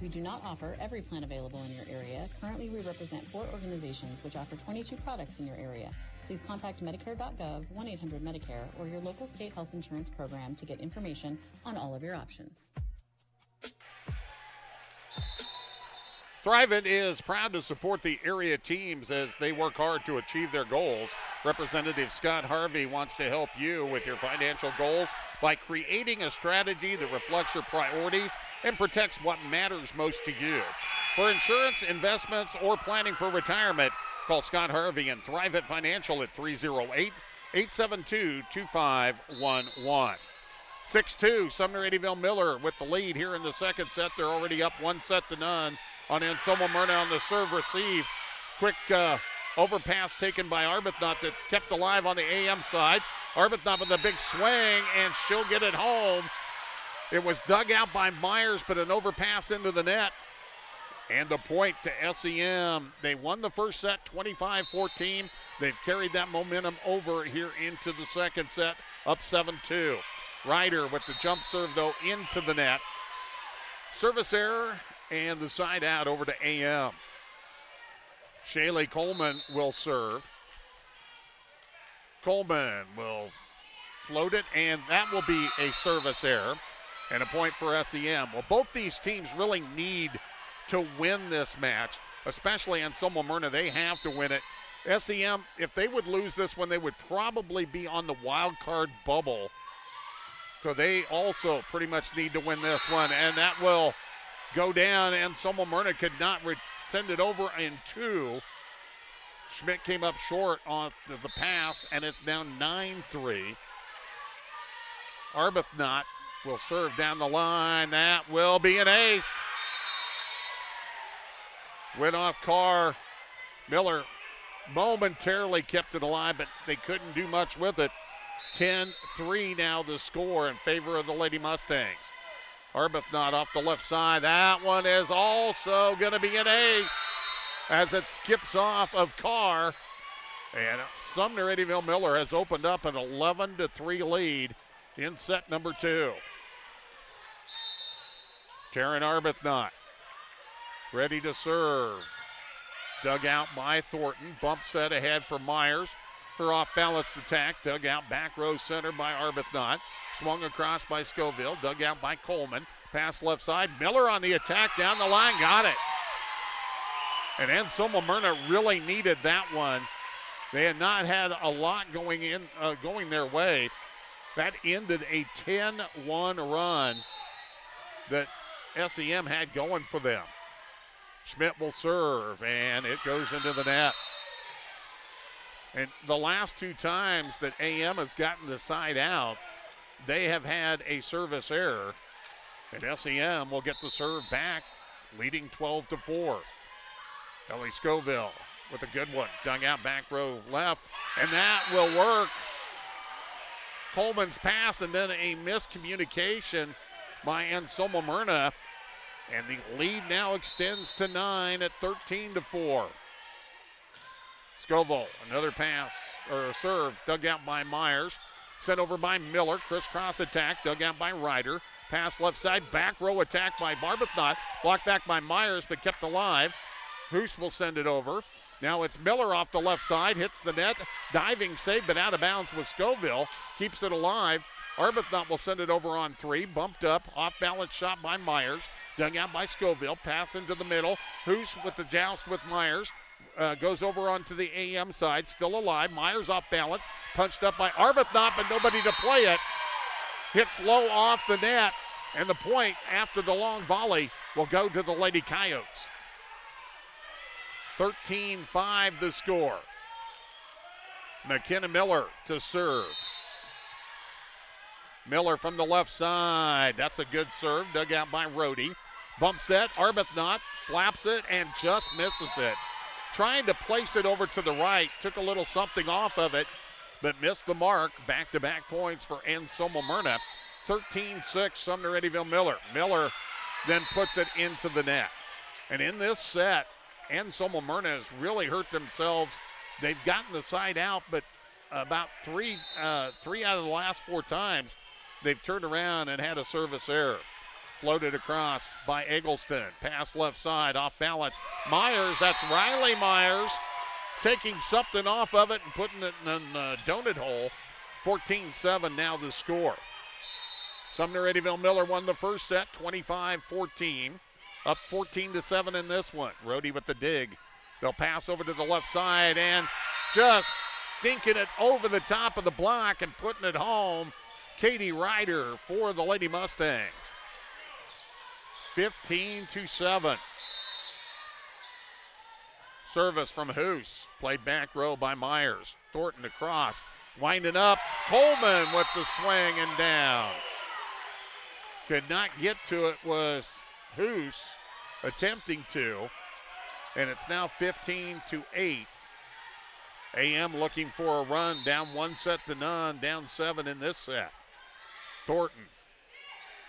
We do not offer every plan available in your area. Currently, we represent 4 organizations which offer 22 products in your area. Please contact Medicare.gov, 1-800-MEDICARE, or your local state health insurance program to get information on all of your options. Thrivent is proud to support the area teams as they work hard to achieve their goals. Representative Scott Harvey wants to help you with your financial goals by creating a strategy that reflects your priorities and protects what matters most to you. For insurance, investments, or planning for retirement, call Scott Harvey and Thrivent Financial at 308-872-2511. 6-2, Sumner Eddyville Miller with the lead here in the second set. They're already up 1-0 on Anselmo-Merna on the serve receive. Quick overpass taken by Arbuthnot that's kept alive on the AM side. Arbuthnot with a big swing, and she'll get it home. It was dug out by Myers, but an overpass into the net. And the point to SEM. They won the first set 25-14. They've carried that momentum over here into the second set, up 7-2. Ryder with the jump serve, though, into the net. Service error, and the side out over to AM. Shaylee Coleman will serve. Coleman will float it, and that will be a service error and a point for SEM. Well, both these teams really need to win this match, especially Anselmo-Merna. They have to win it. SEM, if they would lose this one, they would probably be on the wild card bubble. So they also pretty much need to win this one, and that will go down. Anselmo-Merna could not send it over in 2. Schmidt came up short on the pass, and it's now 9-3. Arbuthnot will serve down the line. That will be an ace. Went off Carr. Miller momentarily kept it alive, but they couldn't do much with it. 10-3 now the score in favor of the Lady Mustangs. Arbuthnot off the left side. That one is also going to be an ace as it skips off of Carr. And Sumner Eddyville Miller has opened up an 11-3 lead in set number 2. Taryn Arbuthnot ready to serve. Dug out by Thornton. Bump set ahead for Myers. Her off-balance attack. Dug out back row center by Arbuthnot. Swung across by Scoville. Dug out by Coleman. Pass left side. Miller on the attack down the line. Got it. And Anselmo-Merna really needed that one. They had not had a lot going their way. That ended a 10-1 run that SEM had going for them. Schmidt will serve, and it goes into the net. And the last 2 times that AM has gotten the side out, they have had a service error. And SEM will get the serve back, leading 12-4. Ellie Scoville with a good one. Dug out back row left, and that will work. Coleman's pass, and then a miscommunication by Anselmo-Merna. And the lead now extends to 9 at 13-4. Scoville, another pass, or a serve, dug out by Myers. Sent over by Miller. Crisscross attack, dug out by Ryder. Pass left side, back row attack by Arbuthnot. Blocked back by Myers, but kept alive. Hoos will send it over. Now it's Miller off the left side, hits the net, diving save, but out of bounds with Scoville, keeps it alive. Arbuthnot will send it over on 3, bumped up, off-balance shot by Myers, dug out by Scoville, pass into the middle. Hoos with the joust with Myers, goes over onto the AM side, still alive. Myers off balance, punched up by Arbuthnot, but nobody to play it. Hits low off the net, and the point after the long volley will go to the Lady Coyotes. 13-5 the score. McKenna Miller to serve. Miller from the left side. That's a good serve, dug out by Rohde. Bump set, Arbuthnot slaps it and just misses it. Trying to place it over to the right, took a little something off of it, but missed the mark. Back-to-back points for Anselmo-Merna. 13-6, Sumner Eddyville Miller. Miller then puts it into the net. And in this set, Anselmo-Merna has really hurt themselves. They've gotten the side out, but about three out of the last 4 times, they've turned around and had a service error. Floated across by Eggleston. Pass left side, off balance. Myers, that's Riley Myers, taking something off of it and putting it in the donut hole. 14-7 now the score. Sumner Eddyville Miller won the first set, 25-14. Up 14-7 in this one. Rohde with the dig. They'll pass over to the left side and just dinking it over the top of the block and putting it home. Katie Ryder for the Lady Mustangs. 15-7. Service from Hoos. Played back row by Myers. Thornton across. Winding up. Coleman with the swing and down. Could not get to it, was Hoos attempting to. And it's now 15-8. AM looking for a run. Down 1-0, down 7 in this set. Thornton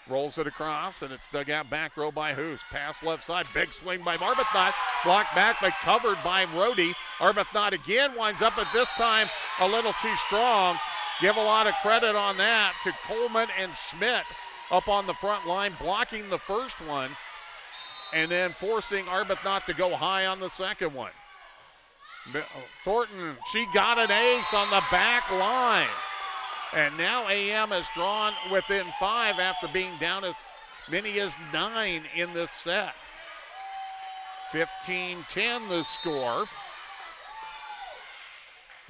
rolls it across, and it's dug out back row by Hoos. Pass left side, big swing by Arbuthnot. Blocked back, but covered by Rohde. Arbuthnot again winds up, but this time a little too strong. Give a lot of credit on that to Coleman and Schmidt up on the front line, blocking the first one, and then forcing Arbuthnot to go high on the second one. Thornton, she got an ace on the back line. And now AM has drawn within 5 after being down as many as 9 in this set. 15-10 the score.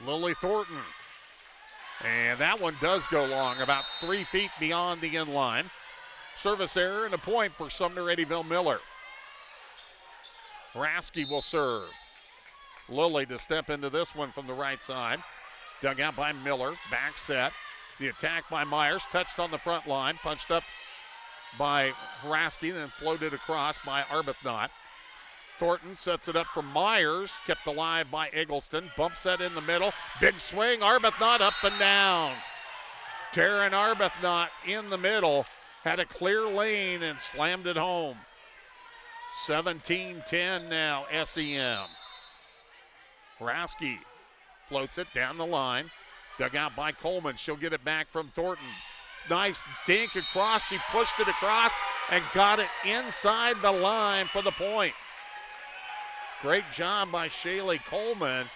Lily Thornton. And that one does go long, about 3 feet beyond the end line. Service error and a point for Sumner Eddyville Miller. Rasky will serve. Lily to step into this one from the right side. Dug out by Miller, back set. The attack by Myers, touched on the front line, punched up by Rasky, then floated across by Arbuthnot. Thornton sets it up for Myers, kept alive by Eggleston. Bump set in the middle, big swing, Arbuthnot up and down. Taryn Arbuthnot in the middle, had a clear lane and slammed it home. 17-10 now, SEM. Rasky floats it down the line. Dug out by Coleman. She'll get it back from Thornton. Nice dink across. She pushed it across and got it inside the line for the point. Great job by Shaylee Coleman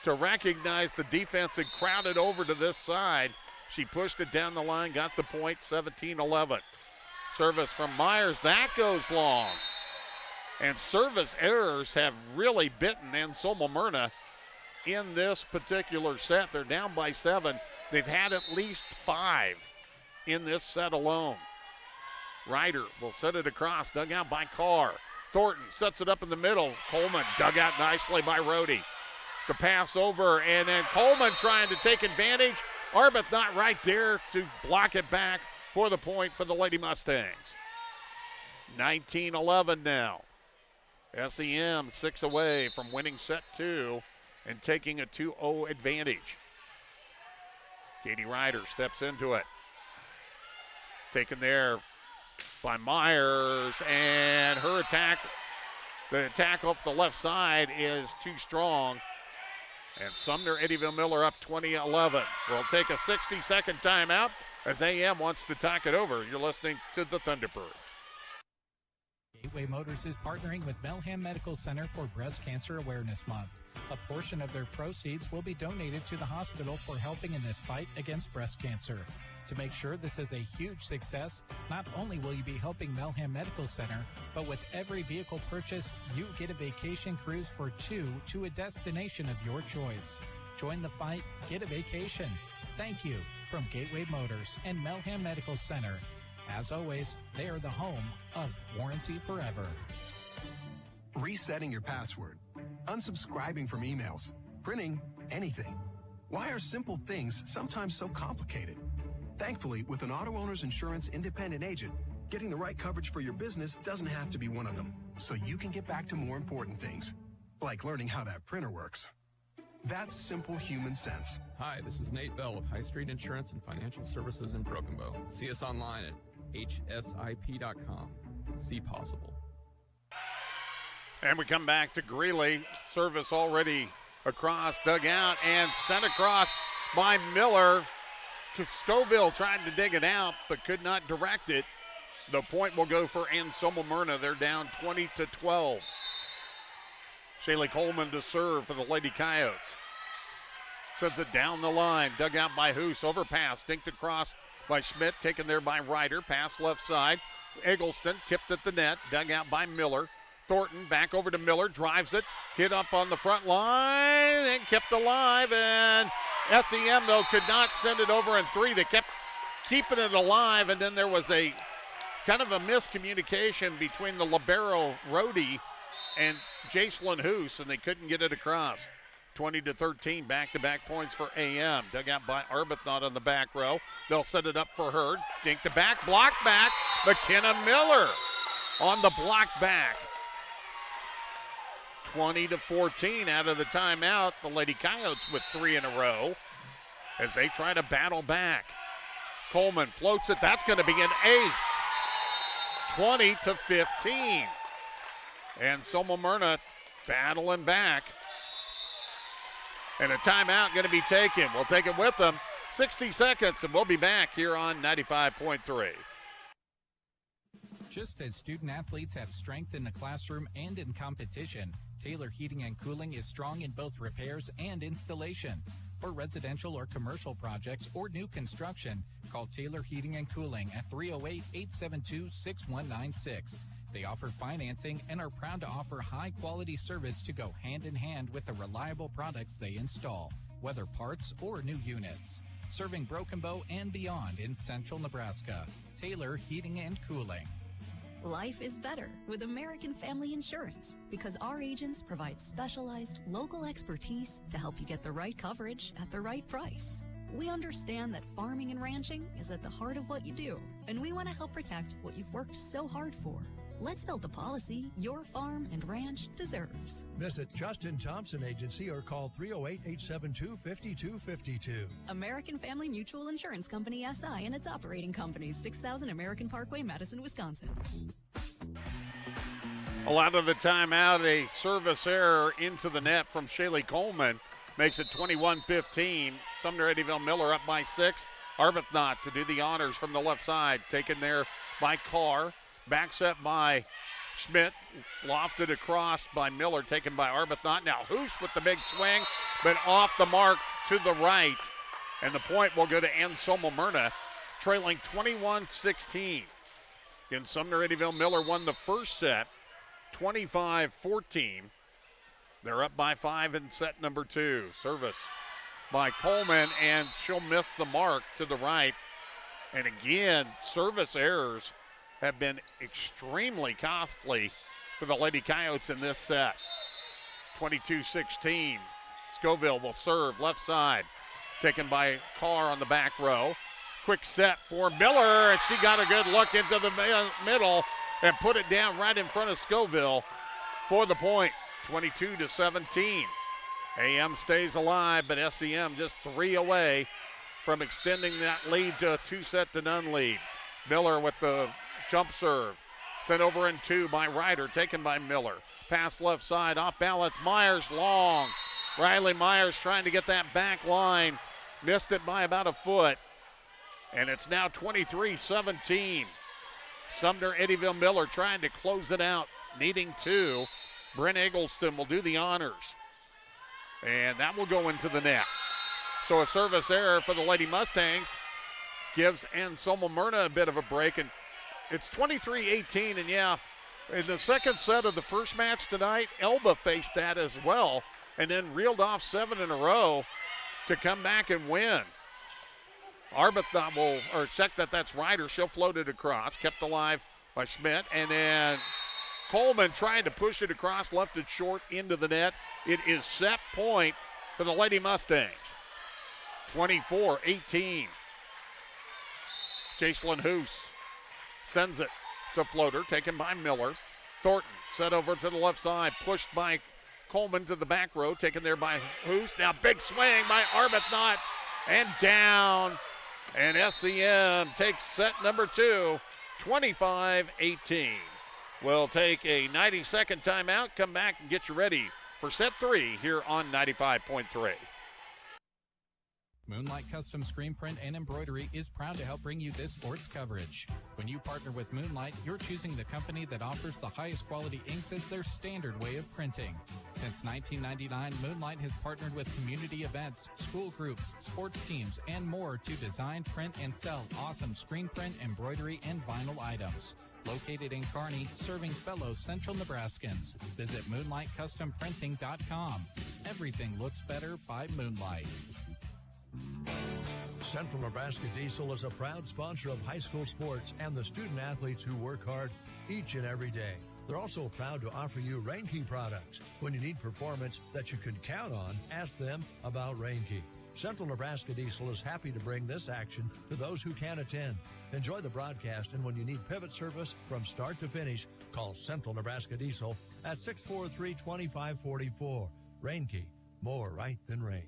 to recognize the defense and crowded over to this side. She pushed it down the line, got the point, 17-11. Service from Myers. That goes long. And service errors have really bitten Anselmo-Merna in this particular set. They're down by 7. They've had at least 5 in this set alone. Ryder will set it across, dug out by Carr. Thornton sets it up in the middle. Coleman dug out nicely by Rohde. The pass over, and then Coleman trying to take advantage. Arbuthnot right there to block it back for the point for the Lady Mustangs. 19-11 now. SEM 6 away from winning set 2 and taking a 2-0 advantage. Katie Ryder steps into it. Taken there by Myers, and her attack, the attack off the left side is too strong. And Sumner Eddyville Miller up 20-11. We'll take a 60-second timeout as AM wants to talk it over. You're listening to the Thunderbird. Gateway Motors is partnering with Melham Medical Center for Breast Cancer Awareness Month. A portion of their proceeds will be donated to the hospital for helping in this fight against breast cancer. To make sure this is a huge success, not only will you be helping Melham Medical Center, but with every vehicle purchased, you get a vacation cruise for 2 to a destination of your choice. Join the fight, get a vacation. Thank you from Gateway Motors and Melham Medical Center. As always, they are the home of Warranty Forever. Resetting your password, unsubscribing from emails, printing anything. Why are simple things sometimes so complicated? Thankfully, with an auto owner's insurance independent agent, getting the right coverage for your business doesn't have to be one of them, so you can get back to more important things, like learning how that printer works. That's simple human sense. Hi, this is Nate Bell with High Street Insurance and Financial Services in Broken Bow. See us online at hsip.com. See possible. And we come back to Greeley. Service already across, dug out, and sent across by Miller. Scoville tried to dig it out, but could not direct it. The point will go for Anselmo-Merna. They're down 20-12. Shaylee Coleman to serve for the Lady Coyotes. Sends it down the line. Dug out by Hoos. Overpass. Dinked across by Schmidt. Taken there by Ryder. Pass left side. Eggleston tipped at the net. Dug out by Miller. Thornton back over to Miller. Drives it. Hit up on the front line and kept alive. And SEM, though, could not send it over in 3. They kept keeping it alive. And then there was a kind of a miscommunication between the libero Rhodey and Jacelyn Hoos, and they couldn't get it across. 20-13, back-to-back points for AM. Dug out by Arbuthnot on the back row. They'll set it up for her. Dink to back, block back. McKenna Miller on the block back. 20-14 out of the timeout. The Lady Coyotes with 3 in a row as they try to battle back. Coleman floats it. That's going to be an ace. 20-15. And Anselmo-Merna battling back. And a timeout going to be taken. We'll take it with them. 60 seconds, and we'll be back here on 95.3. Just as student athletes have strength in the classroom and in competition, Taylor Heating and Cooling is strong in both repairs and installation. For residential or commercial projects or new construction, call Taylor Heating and Cooling at 308-872-6196. They offer financing and are proud to offer high-quality service to go hand-in-hand with the reliable products they install, whether parts or new units. Serving Broken Bow and beyond in central Nebraska. Taylor Heating and Cooling. Life is better with American Family Insurance because our agents provide specialized local expertise to help you get the right coverage at the right price. We understand that farming and ranching is at the heart of what you do, and we want to help protect what you've worked so hard for. Let's build the policy your farm and ranch deserves. Visit Justin Thompson Agency or call 308-872-5252. American Family Mutual Insurance Company, SI, and its operating companies, 6000 American Parkway, Madison, Wisconsin. Well, out of the timeout, a service error into the net from Shaylee Coleman makes it 21-15. Sumner Eddyville Miller up by 6. Arbuthnot to do the honors from the left side, taken there by Carr. Back set by Schmidt, lofted across by Miller, taken by Arbuthnot. Now Hoos with the big swing, but off the mark to the right. And the point will go to Anselmo-Merna, trailing 21-16. Again, Sumner Eddyville Miller won the first set, 25-14. They're up by 5 in set number 2. Service by Coleman, and she'll miss the mark to the right. And again, service errors have been extremely costly for the Lady Coyotes in this set. 22-16. Scoville will serve left side. Taken by Carr on the back row. Quick set for Miller, and she got a good look into the middle and put it down right in front of Scoville for the point. 22-17. AM stays alive, but SEM just 3 away from extending that lead to a 2-0 lead. Miller with the jump serve. Sent over in 2 by Ryder, taken by Miller. Pass left side, off balance. Myers long. Riley Myers trying to get that back line. Missed it by about a foot. And it's now 23-17. Sumner Eddyville Miller trying to close it out, needing 2. Brent Eggleston will do the honors. and that will go into the net. So a service error for the Lady Mustangs gives Anselmo-Merna a bit of a break, and it's 23-18, and yeah, in the second set of the first match tonight, Elba faced that as well, and then reeled off 7 in a row to come back and win. Arbuthnot will check that's Ryder. She'll float it across, kept alive by Schmidt, and then Coleman trying to push it across, left it short into the net. It is set point for the Lady Mustangs. 24-18. Jacelyn Hoos sends it. It's a floater taken by Miller. Thornton set over to the left side, pushed by Coleman to the back row, taken there by Hoos. Now big swing by Arbuthnot and down. And SEM takes set number 2, 25-18. We'll take a 90-second timeout, come back and get you ready for set 3 here on 95.3. Moonlight Custom Screen Print and Embroidery is proud to help bring you this sports coverage. When you partner with Moonlight, you're choosing the company that offers the highest quality inks as their standard way of printing. Since 1999, Moonlight has partnered with community events, school groups, sports teams, and more to design, print, and sell awesome screen print, embroidery, and vinyl items. Located in Kearney, serving fellow Central Nebraskans. Visit MoonlightCustomPrinting.com. Everything looks better by Moonlight. Central Nebraska Diesel is a proud sponsor of high school sports and the student athletes who work hard each and every day. They're also proud to offer you Rainkey products. When you need performance that you can count on, ask them about Rainkey. Central Nebraska Diesel is happy to bring this action to those who can attend. Enjoy the broadcast, and when you need pivot service from start to finish, call Central Nebraska Diesel at 643-2544. Rainkey, more right than rain.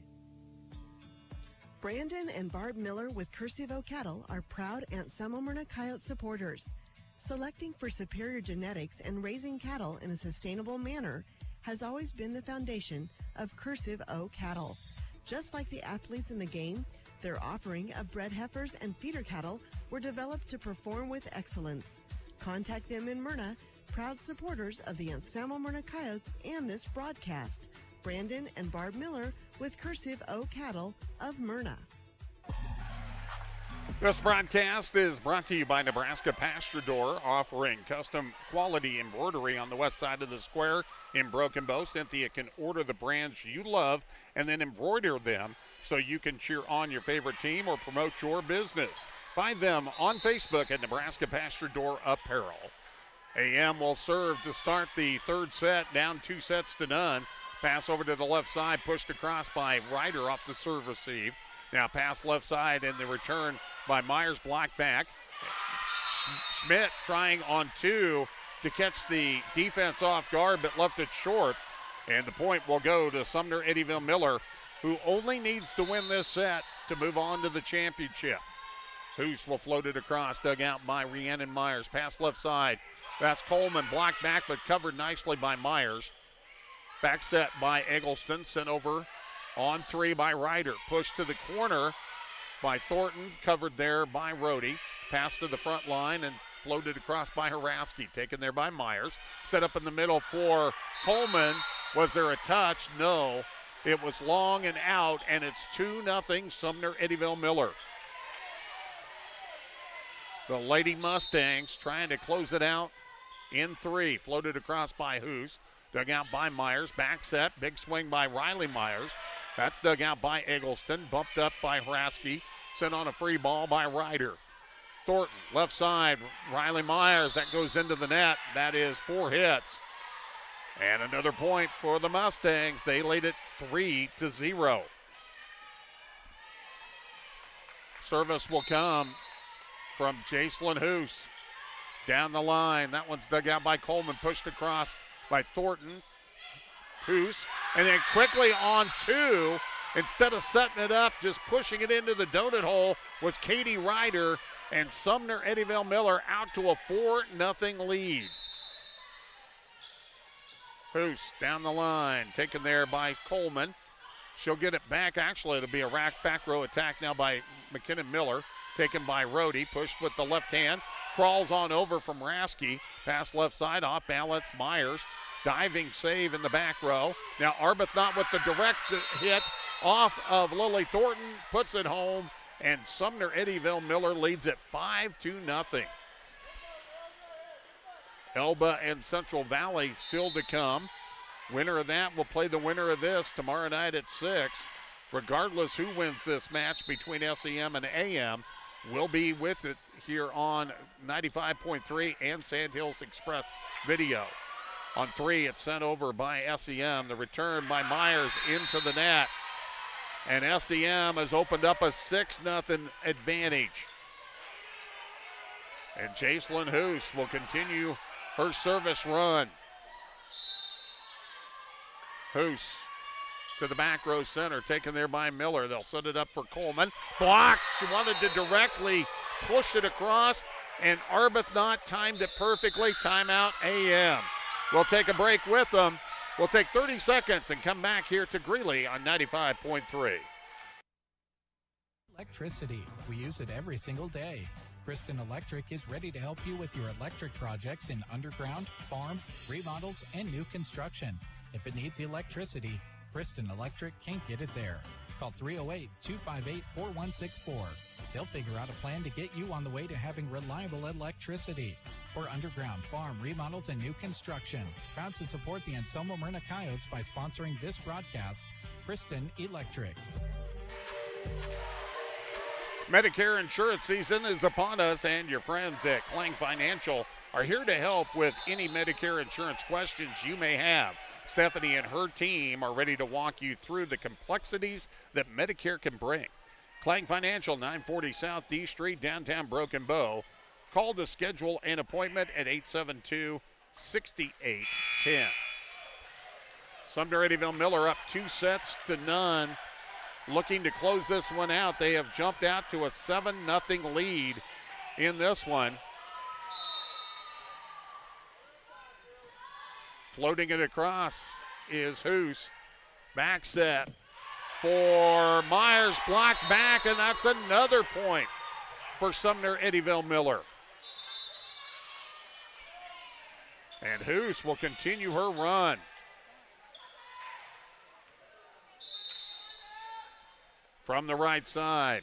Brandon and Barb Miller with Cursive Cattle are proud Anselmo-Merna Coyote supporters. Selecting for superior genetics and raising cattle in a sustainable manner has always been the foundation of Cursive Cattle. Just like the athletes in the game, their offering of bred heifers and feeder cattle were developed to perform with excellence. Contact them in Myrna, proud supporters of the Anselmo-Merna Coyotes and this broadcast. Brandon and Barb Miller with Cursive Cattle of Myrna. This broadcast is brought to you by Nebraska Pasture Door, offering custom quality embroidery on the west side of the square in Broken Bow. Cynthia can order the brands you love and then embroider them so you can cheer on your favorite team or promote your business. Find them on Facebook at Nebraska Pasture Door Apparel. AM will serve to start the third set, down 2-0. Pass over to the left side, pushed across by Ryder off the serve receive. Now pass left side and the return by Myers, blocked back. Schmidt trying on 2 to catch the defense off guard, but left it short. And the point will go to Sumner Eddyville Miller, who only needs to win this set to move on to the championship. Hoos will float it across, dug out by Rhiannon Myers. Pass left side. That's Coleman, blocked back but covered nicely by Myers. Back set by Eggleston, sent over on 3 by Ryder. Pushed to the corner by Thornton, covered there by Rohde. Pass to the front line and floated across by Haraski, taken there by Myers. Set up in the middle for Coleman. Was there a touch? No. It was long and out, and it's 2-0 Sumner Eddyville Miller. The Lady Mustangs trying to close it out in 3. Floated across by Hoos. Dug out by Myers. Back set. Big swing by Riley Myers. That's dug out by Eggleston. Bumped up by Haraski. Sent on a free ball by Ryder. Thornton, left side. Riley Myers. That goes into the net. That is 4 hits. And another point for the Mustangs. They lead it 3-0. Service will come from Jacelyn Hoos. Down the line. That one's dug out by Coleman. Pushed across by Thornton. Hoos. And then quickly on 2. Instead of setting it up, just pushing it into the donut hole was Katie Ryder. And Sumner Eddyville Miller out to a 4-0 lead. Hoos down the line. Taken there by Coleman. She'll get it back. Actually, it'll be a back row attack now by McKinnon Miller. Taken by Rohde. Pushed with the left hand. Crawls on over from Rasky. Pass left side. Off balance. Myers. Diving save in the back row. Now Arbuthnot with the direct hit off of Lily Thornton, puts it home, and Sumner Eddyville Miller leads it 5-0. Elba and Central Valley still to come. Winner of that will play the winner of this tomorrow night at 6. Regardless who wins this match between SEM and AM, we'll be with it here on 95.3 and Sand Hills Express Video. On 3, it's sent over by SEM. The return by Myers into the net. And SEM has opened up a 6-0 advantage. And Jacelyn Hoos will continue her service run. Hoos to the back row center, taken there by Miller. They'll set it up for Coleman. Blocked. She wanted to directly push it across, and Arbuthnot timed it perfectly. Timeout AM. We'll take a break with them. We'll take 30 seconds and come back here to Greeley on 95.3. Electricity. We use it every single day. Kristen Electric is ready to help you with your electric projects in underground, farm, remodels, and new construction. If it needs electricity, Kristen Electric can get it there. Call 308-258-4164. They'll figure out a plan to get you on the way to having reliable electricity. For underground, farm, remodels, and new construction. Proud to support the Anselmo-Merna Coyotes by sponsoring this broadcast. Kristen Electric. Medicare insurance season is upon us, and your friends at Klang Financial are here to help with any Medicare insurance questions you may have. Stephanie and her team are ready to walk you through the complexities that Medicare can bring. Klang Financial, 940 South D Street, downtown Broken Bow. Call to schedule an appointment at 872-6810. Sumner Eddyville Miller up 2-0. Looking to close this one out. They have jumped out to a 7-0 lead in this one. Floating it across is Hoos. Back set for Myers, blocked back, and that's another point for Sumner Eddyville Miller. And Hoos will continue her run. From the right side.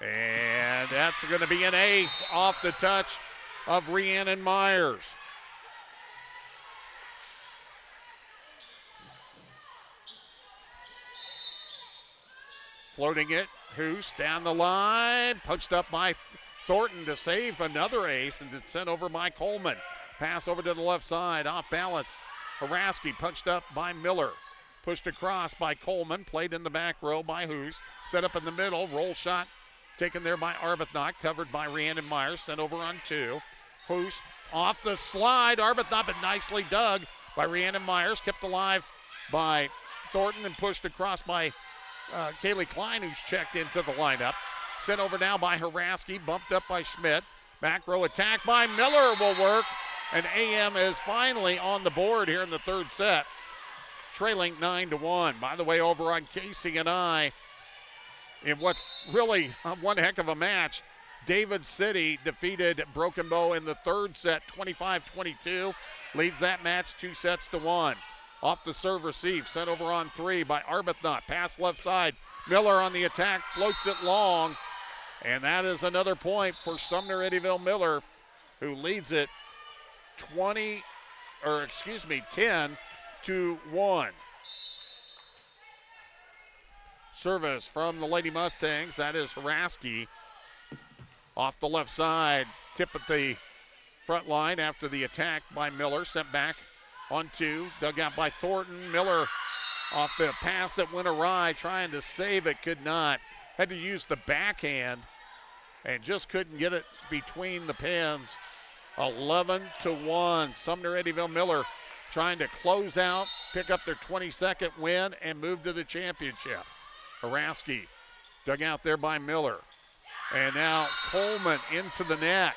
And that's going to be an ace off the touch of Rhiannon Myers. Floating it, Hoos down the line, punched up by Thornton to save another ace, and it's sent over by Coleman. Pass over to the left side, off balance. Haraski punched up by Miller. Pushed across by Coleman, played in the back row by Hoos. Set up in the middle, roll shot taken there by Arbuthnot, covered by Rhiannon Myers, sent over on 2. Hoos off the slide, Arbuthnot, but nicely dug by Rhiannon Myers, kept alive by Thornton and pushed across by Kaylee Klein, who's checked into the lineup. Sent over now by Haraski, bumped up by Schmidt. Back row attack by Miller will work, and AM is finally on the board here in the third set, trailing 9-1. By the way, over on KCNI, in what's really one heck of a match, David City defeated Broken Bow in the third set, 25-22. Leads that match 2-1. Off the serve receive, sent over on 3 by Arbuthnot. Pass left side. Miller on the attack, floats it long. And that is another point for Sumner Eddyville Miller, who leads it 10-1. Service from the Lady Mustangs. That is Haraski. Off the left side. Tip at the front line after the attack by Miller. Sent back on 2. Dug out by Thornton. Miller off the pass that went awry. Trying to save it. Could not. Had to use the backhand and just couldn't get it between the pins. 11-1. Sumner Eddyville Miller trying to close out, pick up their 22nd win, and move to the championship. Haraski dug out there by Miller. And now Coleman into the net.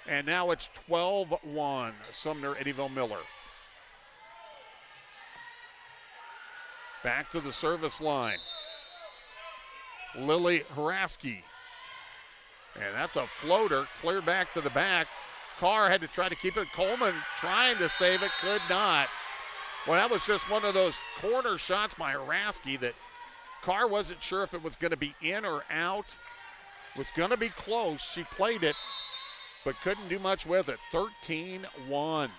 And now it's 12-1, Sumner Eddyville Miller. Back to the service line. Lily Haraski. And that's a floater, cleared back to the back. Carr had to try to keep it. Coleman trying to save it, could not. Well, that was just one of those corner shots by Haraski that Carr wasn't sure if it was going to be in or out. Was going to be close. She played it, but couldn't do much with it. 13-1.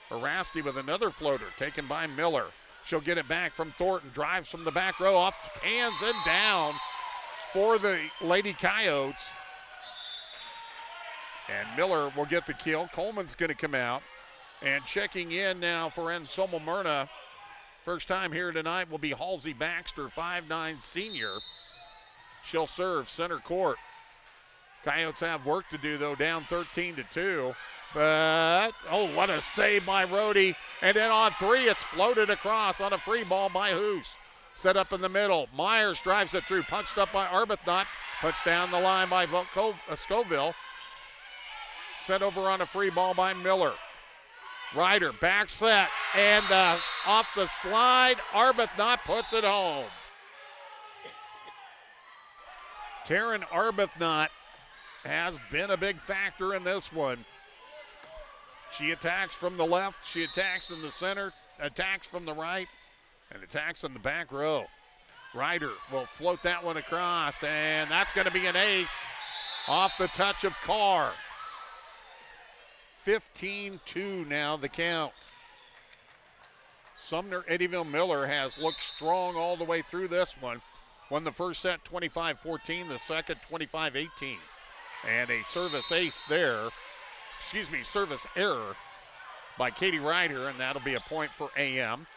Haraski with another floater taken by Miller. She'll get it back from Thornton. Drives from the back row, off hands and down for the Lady Coyotes. And Miller will get the kill. Coleman's going to come out. And checking in now for Anselmo-Merna. First time here tonight will be Halsey Baxter, 5'9" senior. She'll serve center court. Coyotes have work to do, though, down 13-2. But, oh, what a save by Rohde. And then on three, it's floated across on a free ball by Hoos. Set up in the middle. Myers drives it through, punched up by Arbuthnot. Puts down the line by Scoville. Sent over on a free ball by Miller. Ryder back set, and off the slide, Arbuthnot puts it home. Taryn Arbuthnot has been a big factor in this one. She attacks from the left, she attacks in the center, attacks from the right, and attacks in the back row. Ryder will float that one across, and that's going to be an ace off the touch of Carr. 15-2 now the count. Sumner Eddyville Miller has looked strong all the way through this one. Won the first set 25-14, the second 25-18. And a service ace there, service error by Katie Ryder, and that'll be a point for AM.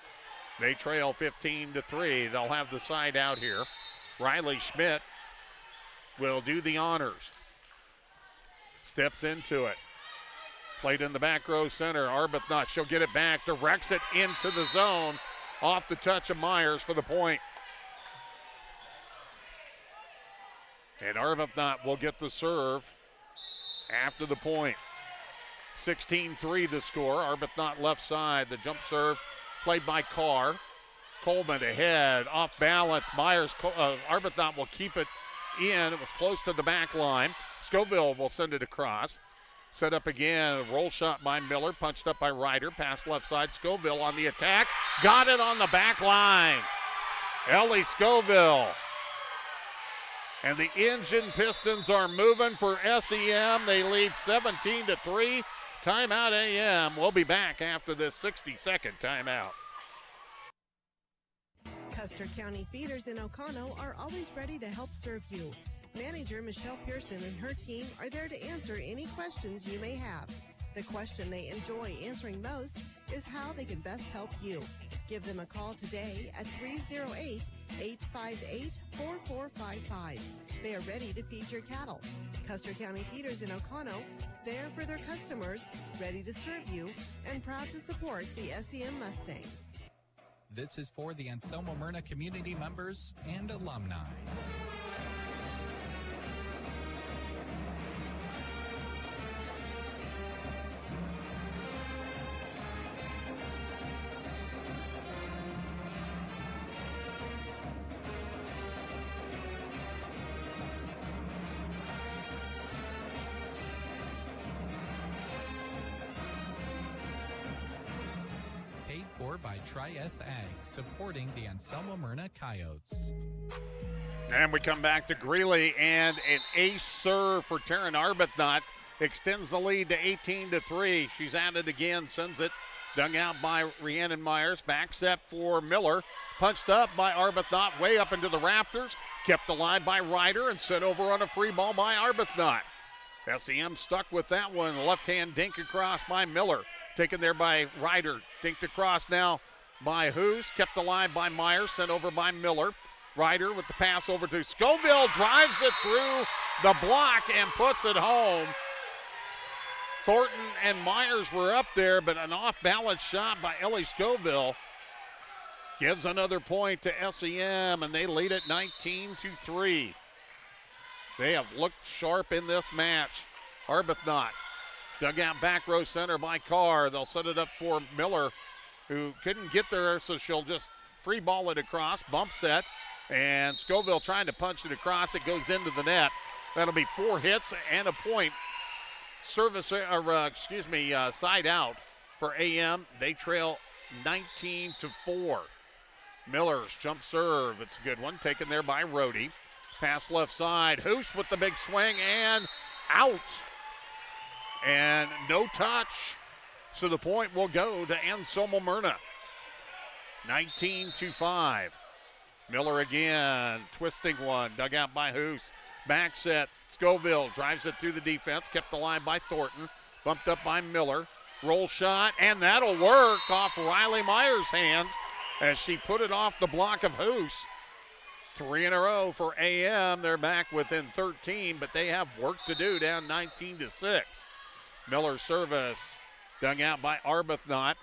They trail 15-3. They'll have the side out here. Riley Schmidt will do the honors. Steps into it. Played in the back row center. Arbuthnot, she'll get it back, directs it into the zone. Off the touch of Myers for the point. And Arbuthnot will get the serve after the point. 16-3 the score. Arbuthnot left side. The jump serve played by Carr. Coleman ahead, off balance. Myers, Arbuthnot will keep it in. It was close to the back line. Scoville will send it across. Set up again, a roll shot by Miller, punched up by Ryder, pass left side, Scoville on the attack, got it on the back line. Ellie Scoville. And the Engine Pistons are moving for SEM. They lead 17-3. Timeout AM. We'll be back after this 60-second timeout. Custer County Feeders in Oconto are always ready to help serve you. Manager Michelle Pearson and her team are there to answer any questions you may have. The question they enjoy answering most is how they can best help you. Give them a call today at 308-858-4455. They are ready to feed your cattle. Custer County Feeders in Oconto, there for their customers, ready to serve you, and proud to support the SEM Mustangs. This is for the Anselmo-Merna community members and alumni. By Tri-S Ag, supporting the Anselmo-Merna Coyotes. And we come back to Greeley, and an ace serve for Taryn Arbuthnot extends the lead to 18-3. She's at it again, sends it dug out by Rhiannon Myers. Back set for Miller, punched up by Arbuthnot, way up into the rafters, kept alive by Ryder, and sent over on a free ball by Arbuthnot. SEM stuck with that one. Left hand dink across by Miller. Taken there by Ryder. Dinked across now by Hoos. Kept alive by Myers. Sent over by Miller. Ryder with the pass over to Scoville. Drives it through the block and puts it home. Thornton and Myers were up there, but an off-balance shot by Ellie Scoville gives another point to SEM, and they lead it 19-3. They have looked sharp in this match. Arbuthnot dug out back row center by Carr. They'll set it up for Miller, who couldn't get there, so she'll just free ball it across. Bump set, and Scoville trying to punch it across. It goes into the net. That'll be 4 hits and a point side out for AM. They trail 19-4. Miller's jump serve. It's a good one. Taken there by Rhodey. Pass left side. Hoos with the big swing and out. And no touch. So the point will go to Anselmo-Merna. 19-5. Miller again. Twisting one. Dug out by Hoos. Back set. Scoville drives it through the defense. Kept alive by Thornton. Bumped up by Miller. Roll shot. And that'll work off Riley Myers' hands as she put it off the block of Hoos. 3 in a row for AM. They're back within 13, but they have work to do, down 19-6. Miller's service dug out by Arbuthnot.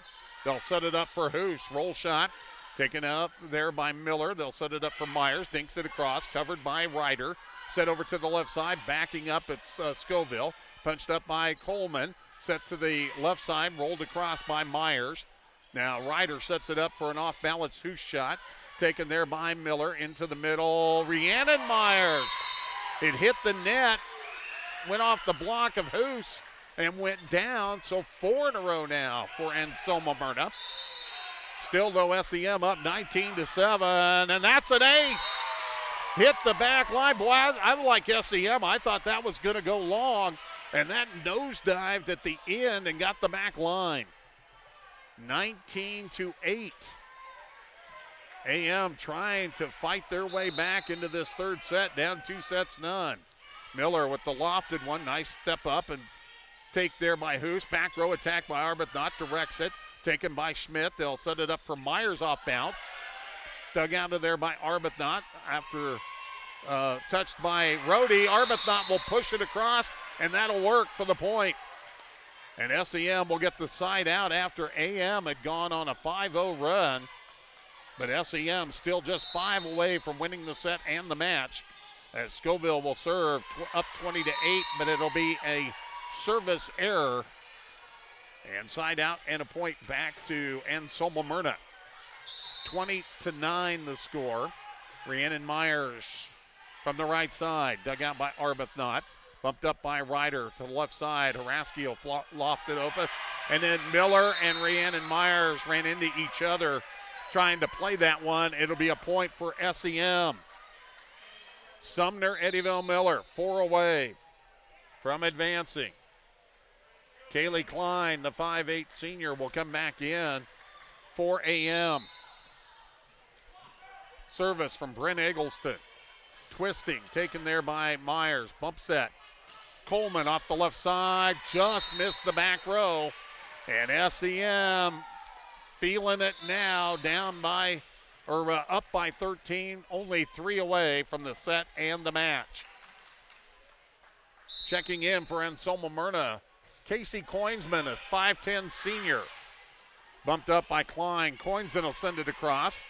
They'll set it up for Hoos. Roll shot taken up there by Miller. They'll set it up for Myers. Dinks it across, covered by Ryder. Set over to the left side, backing up it's Scoville. Punched up by Coleman. Set to the left side, rolled across by Myers. Now Ryder sets it up for an off-balance Hoos shot. Taken there by Miller into the middle. Rhiannon Myers. It hit the net, went off the block of Hoos, and went down. So 4 in a row now for Anselmo-Merna. Still, though, SEM up 19-7, and that's an ace. Hit the back line. Boy, I like SEM. I thought that was going to go long, and that nosedived at the end and got the back line. 19-8. AM trying to fight their way back into this third set, down 2-0. Miller with the lofted one. Nice step up and take there by Hoos. Back row attack by Arbuthnot. Directs it. Taken by Schmidt. They'll set it up for Myers off bounce. Dug out of there by Arbuthnot after touched by Rhodey. Arbuthnot will push it across, and that'll work for the point. And SEM will get the side out after AM had gone on a 5-0 run. But SEM still just 5 away from winning the set and the match, as Scoville will serve up 20-8, but it'll be a service error. And side out and a point back to Anselmo-Merna. 20-9 the score. Rhiannon Myers from the right side, dug out by Arbuthnot. Bumped up by Ryder to the left side. Haraski will loft it open. And then Miller and Rhiannon Myers ran into each other trying to play that one. It'll be a point for SEM. Sumner Eddyville Miller, 4 away from advancing. Kaylee Klein, the 5'8 senior, will come back in for AM. Service from Brent Eggleston. Twisting, taken there by Myers. Bump set. Coleman off the left side, just missed the back row. And SEM feeling it now, down by, or up by 13, only 3 away from the set and the match. Checking in for Anselmo-Merna, Casey Coinsman, a 5'10 senior. Bumped up by Klein. Coinsman will send it across.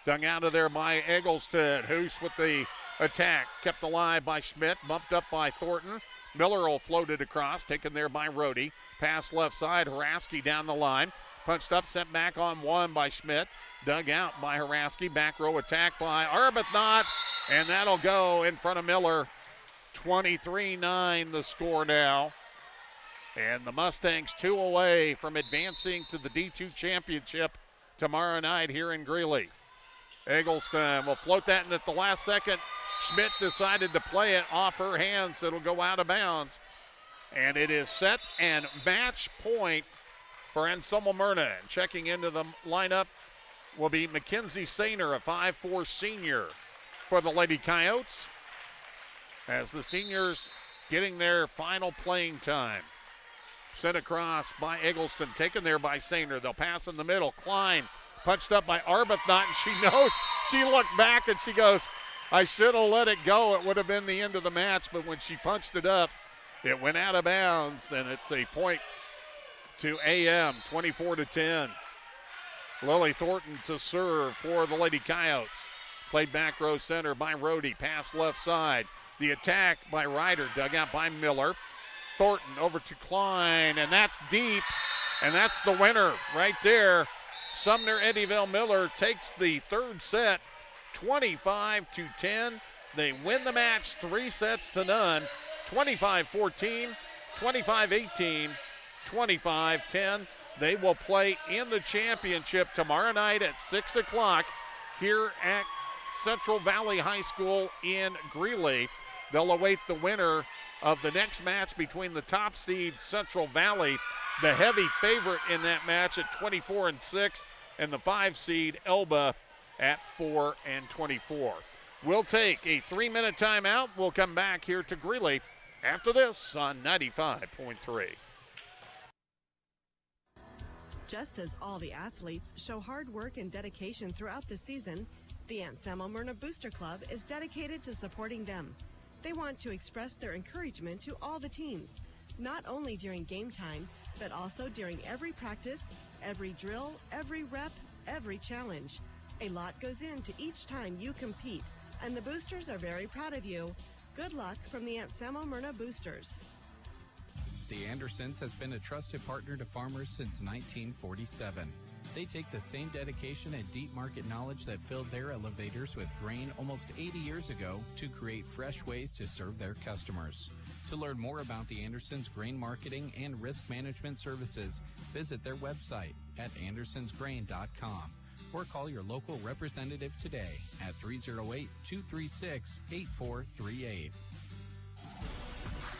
Dug out of there by Eggleston. Hoos with the attack. Kept alive by Schmidt. Bumped up by Thornton. Miller will float it across. Taken there by Rhodey. Pass left side. Haraski down the line. Punched up, sent back on one by Schmidt. Dug out by Haraski. Back row attack by Arbuthnot. And that'll go in front of Miller. 23-9 the score now. And the Mustangs 2 away from advancing to the D2 championship tomorrow night here in Greeley. Eggleston will float that in at the last second. Schmidt decided to play it off her hands. It'll go out of bounds. And it is set and match point for Anselmo-Merna. And checking into the lineup will be Mackenzie Sainer, a 5'4 senior for the Lady Coyotes, as the seniors getting their final playing time. Sent across by Eggleston, taken there by Sainer. They'll pass in the middle. Klein punched up by Arbuthnot, and she knows. She looked back and she goes, I should have let it go. It would have been the end of the match, but when she punched it up, it went out of bounds, and it's a point to AM, 24-10. Lily Thornton to serve for the Lady Coyotes. Played back row center by Rhodey. Pass left side. The attack by Ryder, dug out by Miller. Thornton over to Klein, and that's deep, and that's the winner right there. Sumner Eddyville Miller takes the third set, 25-10. They win the match 3-0, 25-14, 25-18, 25-10. They will play in the championship tomorrow night at 6 o'clock here at Central Valley High School in Greeley. They'll await the winner of the next match between the top seed Central Valley, the heavy favorite in that match at 24-6, and the 5 seed Elba at 4-24. We'll take a 3-minute timeout. We'll come back here to Greeley after this on 95.3. Just as all the athletes show hard work and dedication throughout the season, the Anselmo-Merna Booster Club is dedicated to supporting them. They want to express their encouragement to all the teams, not only during game time, but also during every practice, every drill, every rep, every challenge. A lot goes into each time you compete, and the Boosters are very proud of you. Good luck from the Anselmo-Merna Boosters. The Andersons has been a trusted partner to farmers since 1947. They take the same dedication and deep market knowledge that filled their elevators with grain almost 80 years ago to create fresh ways to serve their customers. To learn more about the Andersons grain marketing and risk management services, visit their website at andersonsgrain.com or call your local representative today at 308-236-8438.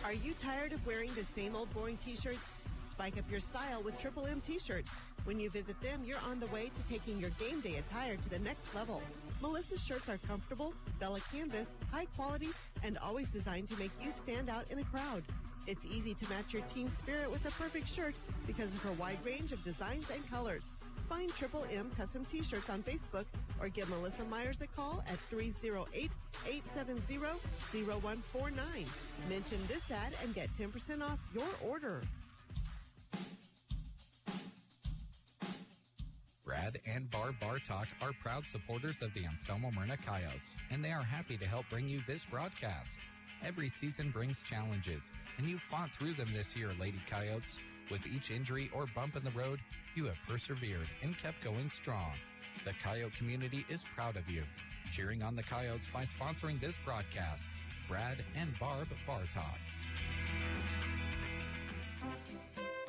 Are you tired of wearing the same old boring t-shirts? Spike up your style with Triple M t-shirts. When you visit them, you're on the way to taking your game day attire to the next level. Melissa's shirts are comfortable, Bella canvas, high quality, and always designed to make you stand out in a crowd. It's easy to match your team spirit with the perfect shirt because of her wide range of designs and colors. Find Triple M Custom T-shirts on Facebook or give Melissa Myers a call at 308-870-0149. Mention this ad and get 10% off your order. Brad and Barb Bartok are proud supporters of the Anselmo-Merna Coyotes, and they are happy to help bring you this broadcast. Every season brings challenges, and you fought through them this year, Lady Coyotes. With each injury or bump in the road, you have persevered and kept going strong. The Coyote community is proud of you. Cheering on the Coyotes by sponsoring this broadcast, Brad and Barb Bartok.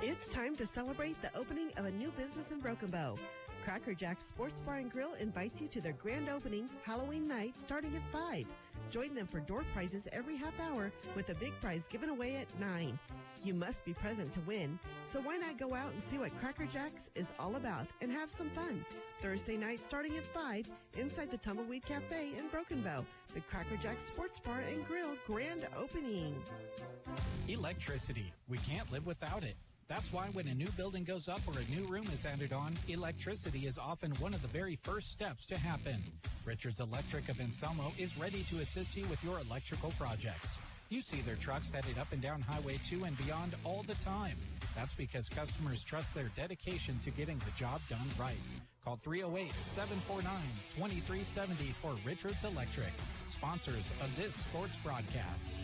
It's time to celebrate the opening of a new business in Broken Bow. Cracker Jack Sports Bar and Grill invites you to their grand opening Halloween night starting at 5. Join them for door prizes every half hour with a big prize given away at 9. You must be present to win, so why not go out and see what Cracker Jack's is all about and have some fun. Thursday night starting at 5 inside the Tumbleweed Cafe in Broken Bow. The Cracker Jack Sports Bar and Grill grand opening. Electricity. We can't live without it. That's why when a new building goes up or a new room is added on, electricity is often one of the very first steps to happen. Richards Electric of Anselmo is ready to assist you with your electrical projects. You see their trucks headed up and down Highway 2 and beyond all the time. That's because customers trust their dedication to getting the job done right. Call 308-749-2370 for Richards Electric, sponsors of this sports broadcast.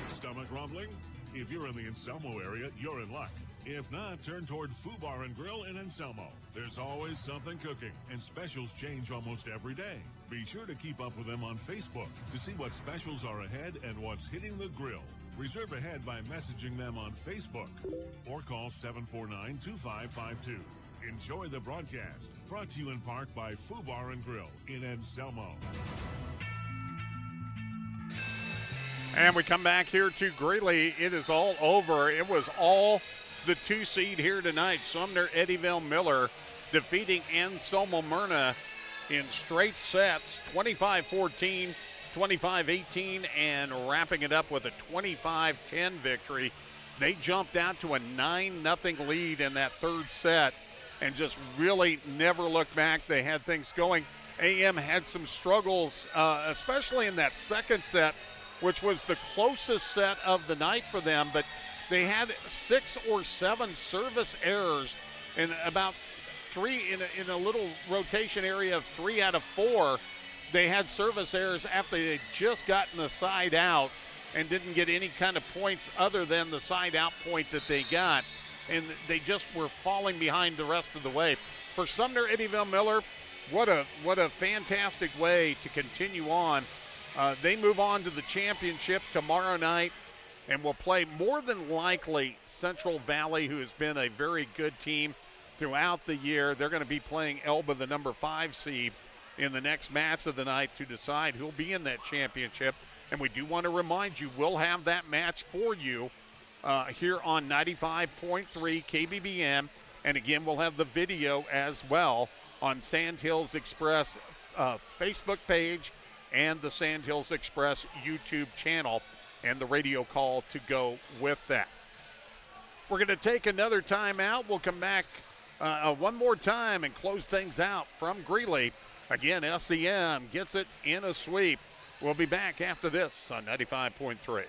Stomach rumbling? If you're in the Anselmo area, you're in luck. If not, turn toward Foo Bar and Grill in Anselmo. There's always something cooking, and specials change almost every day. Be sure to keep up with them on Facebook to see what specials are ahead and what's hitting the grill. Reserve ahead by messaging them on Facebook or call 749-2552. Enjoy the broadcast. Brought to you in part by Foo Bar and Grill in Anselmo. And we come back here to Greeley. It is all over. It was all the 2 seed here tonight. Sumner Eddyville Miller defeating Anselmo-Merna in straight sets, 25-14, 25-18, and wrapping it up with a 25-10 victory. They jumped out to a 9-0 lead in that third set and just really never looked back. They had things going. AM had some struggles, especially in that second set, which was the closest set of the night for them, but they had 6 or 7 service errors in about 3 in a little rotation area of 3 out of 4. They had service errors after they had just gotten the side out and didn't get any kind of points other than the side out point that they got, and they just were falling behind the rest of the way. For Sumner Eddyville Miller, what a fantastic way to continue on. They move on to the championship tomorrow night and will play more than likely Central Valley, who has been a very good team throughout the year. They're going to be playing Elba, the number 5 seed, in the next match of the night to decide who'll be in that championship. And we do want to remind you, we'll have that match for you here on 95.3 KBBN. And again, we'll have the video as well on Sandhills Express Facebook page and the Sandhills Express YouTube channel, and the radio call to go with that. We're going to take another timeout. We'll come back one more time and close things out from Greeley. Again, SEM gets it in a sweep. We'll be back after this on 95.3.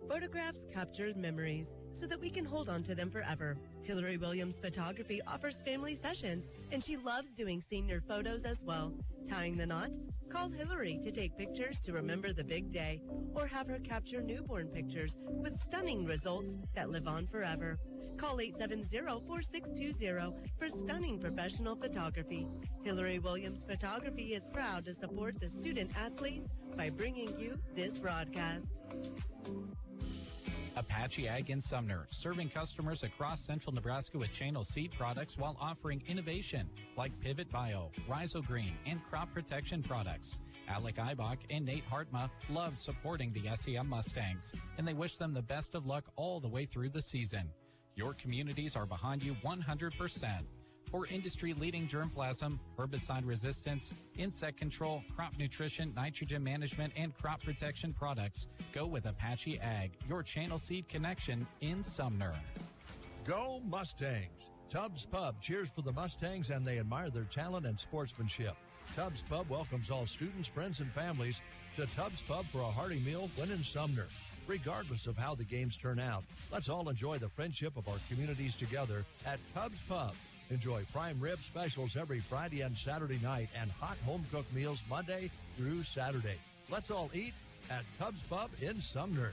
Photographs capture memories so that we can hold on to them forever. Hillary Williams Photography offers family sessions, and she loves doing senior photos as well. Tying the knot? Call Hillary to take pictures to remember the big day, or have her capture newborn pictures with stunning results that live on forever. Call 870-4620 for stunning professional photography. Hillary Williams Photography is proud to support the student athletes by bringing you this broadcast. Apache Ag in Sumner, serving customers across central Nebraska with channel seed products while offering innovation like Pivot Bio, Rhizogreen, and crop protection products. Alec Eibach and Nate Hartma love supporting the SEM Mustangs, and they wish them the best of luck all the way through the season. Your communities are behind you 100%. For industry-leading germplasm, herbicide resistance, insect control, crop nutrition, nitrogen management, and crop protection products, go with Apache Ag, your channel seed connection in Sumner. Go Mustangs! Tubbs Pub cheers for the Mustangs, and they admire their talent and sportsmanship. Tubbs Pub welcomes all students, friends, and families to Tubbs Pub for a hearty meal when in Sumner. Regardless of how the games turn out, let's all enjoy the friendship of our communities together at Tubbs Pub. Enjoy prime rib specials every Friday and Saturday night, and hot home-cooked meals Monday through Saturday. Let's all eat at Tubbs Pub in Sumner.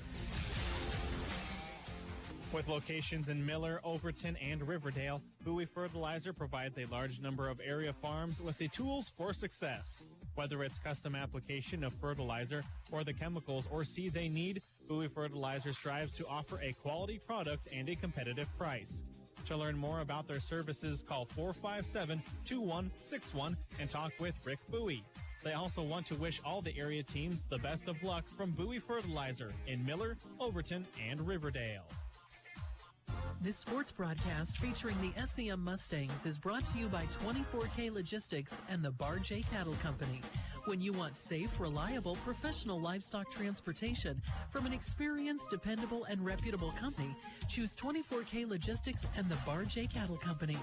With locations in Miller, Overton, and Riverdale, Bowie Fertilizer provides a large number of area farms with the tools for success. Whether it's custom application of fertilizer or the chemicals or seed they need, Bowie Fertilizer strives to offer a quality product and a competitive price. To learn more about their services, call 457-2161 and talk with Rick Bowie. They also want to wish all the area teams the best of luck from Bowie Fertilizer in Miller, Overton, and Riverdale. This sports broadcast featuring the SEM Mustangs is brought to you by 24K Logistics and the Bar J Cattle Company. When you want safe, reliable, professional livestock transportation from an experienced, dependable, and reputable company, choose 24K Logistics and the Bar J Cattle Company.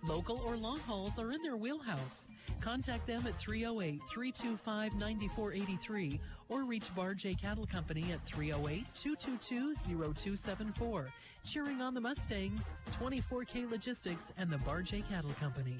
Local or long hauls are in their wheelhouse. Contact them at 308-325-9483 or reach Bar J Cattle Company at 308-222-0274. Cheering on the Mustangs, 24K Logistics and the Bar J Cattle Company.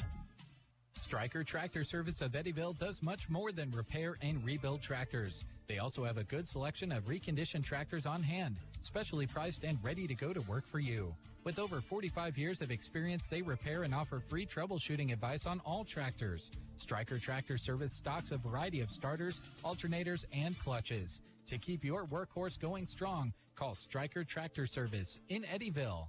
Stryker Tractor Service of Eddyville does much more than repair and rebuild tractors. They also have a good selection of reconditioned tractors on hand, specially priced and ready to go to work for you. With over 45 years of experience, they repair and offer free troubleshooting advice on all tractors. Stryker Tractor Service stocks a variety of starters, alternators, and clutches. To keep your workhorse going strong, call Stryker Tractor Service in Eddyville.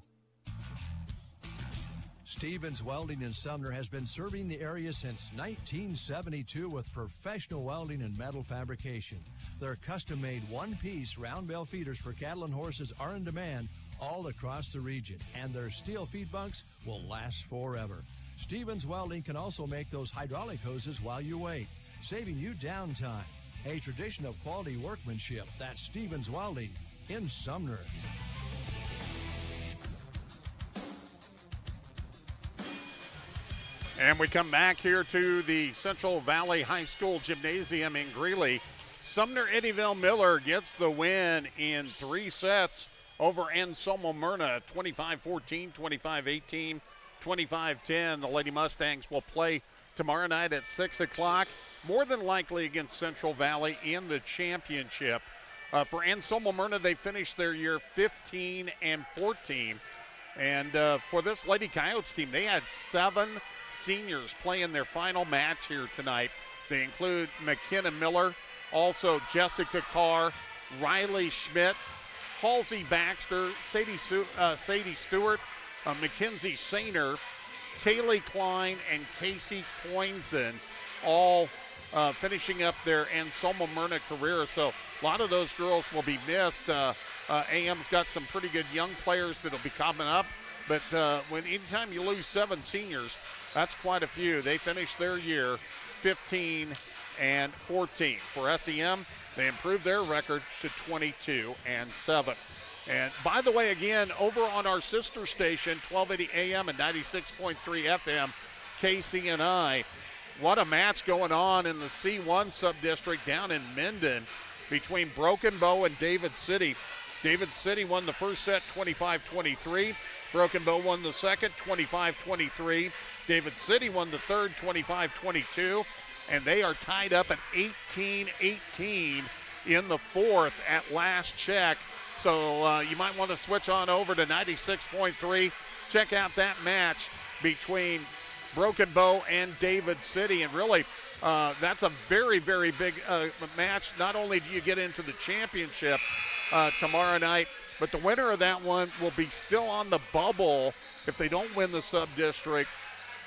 Stevens Welding in Sumner has been serving the area since 1972 with professional welding and metal fabrication. Their custom-made one-piece round bale feeders for cattle and horses are in demand all across the region, and their steel feed bunks will last forever. Stevens Welding can also make those hydraulic hoses while you wait, saving you downtime. A tradition of quality workmanship. That's Stevens Welding in Sumner. And we come back here to the Central Valley High School Gymnasium in Greeley. Sumner Eddyville Miller gets the win in 3 sets over Anselmo-Merna, 25-14, 25-18, 25-10. The Lady Mustangs will play tomorrow night at 6 o'clock, more than likely against Central Valley in the championship. For Anselmo-Merna, they finished their year 15-14. And for this Lady Coyotes team, they had 7 seniors playing their final match here tonight. They include McKenna Miller, also Jessica Carr, Riley Schmidt, Halsey Baxter, Sadie Stewart, Mackenzie Sainer, Kaylee Klein, and Casey Coinson, all finishing up their Anselmo-Merna career. So a lot of those girls will be missed. AM's got some pretty good young players that'll be coming up. But anytime you lose 7 seniors, that's quite a few. They finished their year 15-14. For SEM, they improved their record to 22-7. And by the way, again, over on our sister station, 1280 AM and 96.3 FM, KCNI, what a match going on in the C1 subdistrict down in Minden between Broken Bow and David City. David City won the first set 25-23. Broken Bow won the second 25-23. David City won the third 25-22. And they are tied up at 18-18 in the fourth at last check. So you might want to switch on over to 96.3. Check out that match between Broken Bow and David City. And really, that's a very, very big match. Not only do you get into the championship tomorrow night, but the winner of that one will be still on the bubble if they don't win the sub-district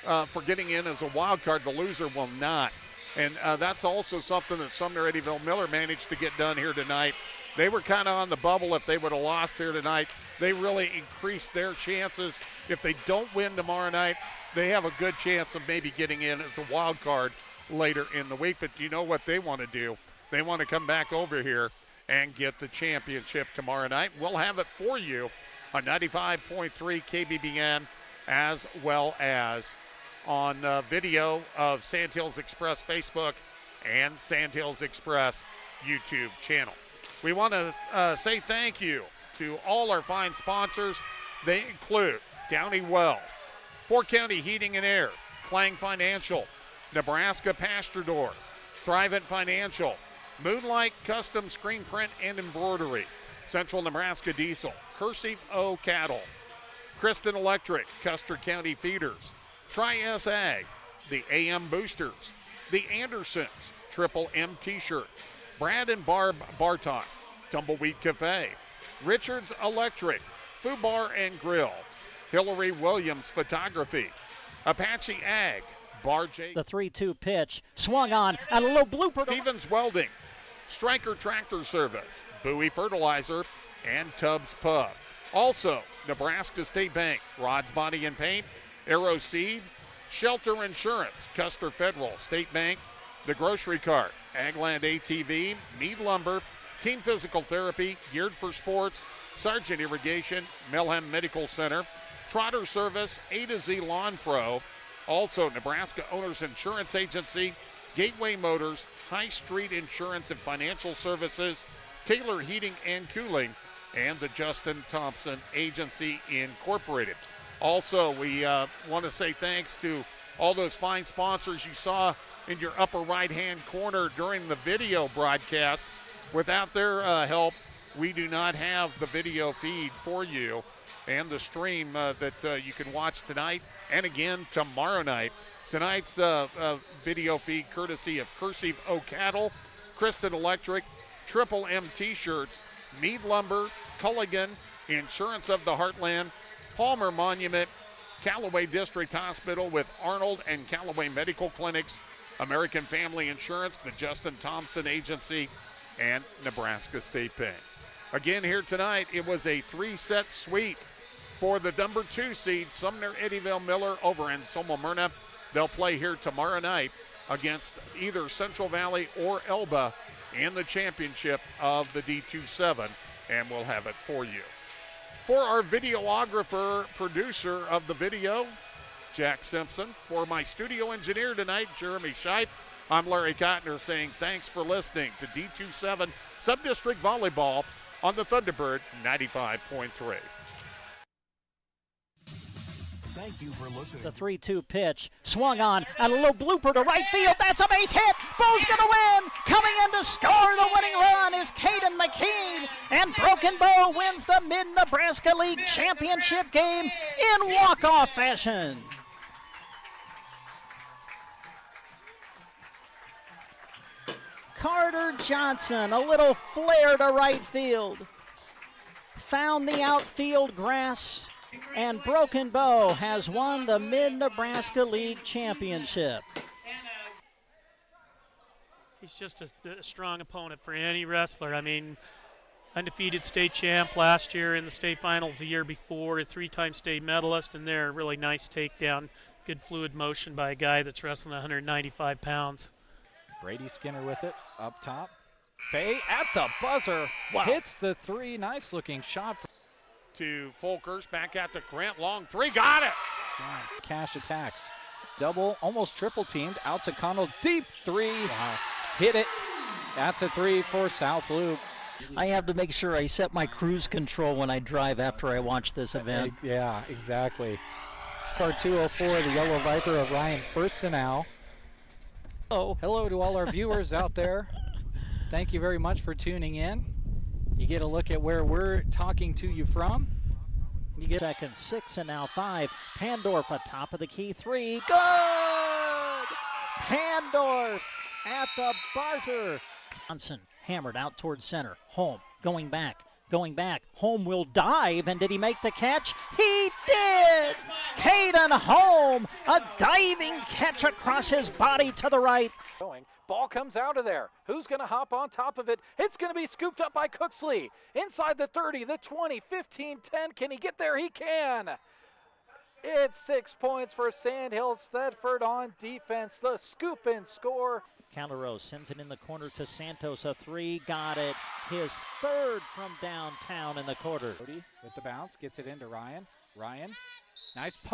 for getting in as a wild card. The loser will not. And that's also something that Sumner Eddyville Miller managed to get done here tonight. They were kind of on the bubble. If they would have lost here tonight, they really increased their chances. If they don't win tomorrow night, they have a good chance of maybe getting in as a wild card later in the week. But you know what they want to do? They want to come back over here and get the championship tomorrow night. We'll have it for you on 95.3 KBBN as well as on video of Sandhills Express Facebook and Sandhills Express YouTube channel. We want to say thank you to all our fine sponsors. They include Downey Well, Fort County Heating and Air, Clang Financial, Nebraska Pasture Door, Thrivent Financial, Moonlight Custom Screen Print and Embroidery, Central Nebraska Diesel, Cursive O Cattle, Kristen Electric, Custer County Feeders, Tri-S Ag, the AM Boosters, the Andersons, Triple M T-Shirts, Brad and Barb Bartok, Tumbleweed Cafe, Richards Electric, Foo Bar and Grill, Hillary Williams Photography, Apache Ag, Bar J. The 3-2 pitch, swung on, and a little blooper. Stevens Welding, Stryker Tractor Service, Bowie Fertilizer, and Tubbs Pub. Also, Nebraska State Bank, Rod's Body and Paint, Arrow Seed, Shelter Insurance, Custer Federal, State Bank, The Grocery Cart, Agland ATV, Mead Lumber, Team Physical Therapy, Geared for Sports, Sargent Irrigation, Melhem Medical Center, Trotter Service, A to Z Lawn Pro, also Nebraska Owners Insurance Agency, Gateway Motors, High Street Insurance and Financial Services, Taylor Heating and Cooling, and the Justin Thompson Agency Incorporated. Also, we want to say thanks to all those fine sponsors you saw in your upper right-hand corner during the video broadcast. Without their help, we do not have the video feed for you and the stream that you can watch tonight and again tomorrow night. Tonight's video feed courtesy of Cursive O Cattle, Kristen Electric, Triple M T-Shirts, Mead Lumber, Culligan, Insurance of the Heartland, Palmer Monument, Callaway District Hospital with Arnold and Callaway Medical Clinics, American Family Insurance, the Justin Thompson Agency, and Nebraska State Bank. Again, here tonight, it was a 3-set sweep for the number 2 seed, Sumner Eddyville Miller over Anselmo-Merna. They'll play here tomorrow night against either Central Valley or Elba in the championship of the D27, and we'll have it for you. For our videographer, producer of the video, Jack Simpson. For my studio engineer tonight, Jeremy Scheib, I'm Larry Kottner saying thanks for listening to D27 Subdistrict Volleyball on the Thunderbird 95.3. Thank you for listening. The 3-2 pitch, swung on, and a little blooper to right field. That's a base hit. Bow's going to win. Coming in to score the winning run is Caden McKean. And Broken Bow wins the Mid-Nebraska League Championship game in walk-off fashion. Card Carter Johnson, a little flare to right field. Found the outfield grass, and Broken Bow has won the Mid-Nebraska League Championship. He's just a strong opponent for any wrestler. I mean, undefeated state champ last year in the state finals the year before, a 3-time state medalist, and there, really nice takedown. Good fluid motion by a guy that's wrestling 195 pounds. Brady Skinner with it, up top. Bay at the buzzer, hits the 3, nice-looking shot. To Folkers, back at the Grant, long 3, got it! Nice. Cash attacks, double, almost triple teamed, out to Connell, deep 3, hit it. That's a 3 for South Loop. I have to make sure I set my cruise control when I drive after I watch this event. Yeah, exactly. Car 204, the Yellow Viper of Ryan Firstenau. Oh, hello to all our viewers out there. Thank you very much for tuning in. You get a look at where we're talking to you from. You get second, 6, and now 5. Pandorf atop of the key 3. Good! Pandorf at the buzzer. Johnson hammered out towards center. Holm going back. Holm will dive, and did he make the catch? He did! Caden Holm, a diving catch across his body to the right. Ball comes out of there. Who's going to hop on top of it? It's going to be scooped up by Cooksley. Inside the 30, the 20, 15, 10. Can he get there? He can. It's 6 points for Sandhill Thedford on defense. The scoop and score. Calderos sends it in the corner to Santos, a 3, got it. His 3rd from downtown in the quarter. With the bounce, gets it into Ryan. Nice post.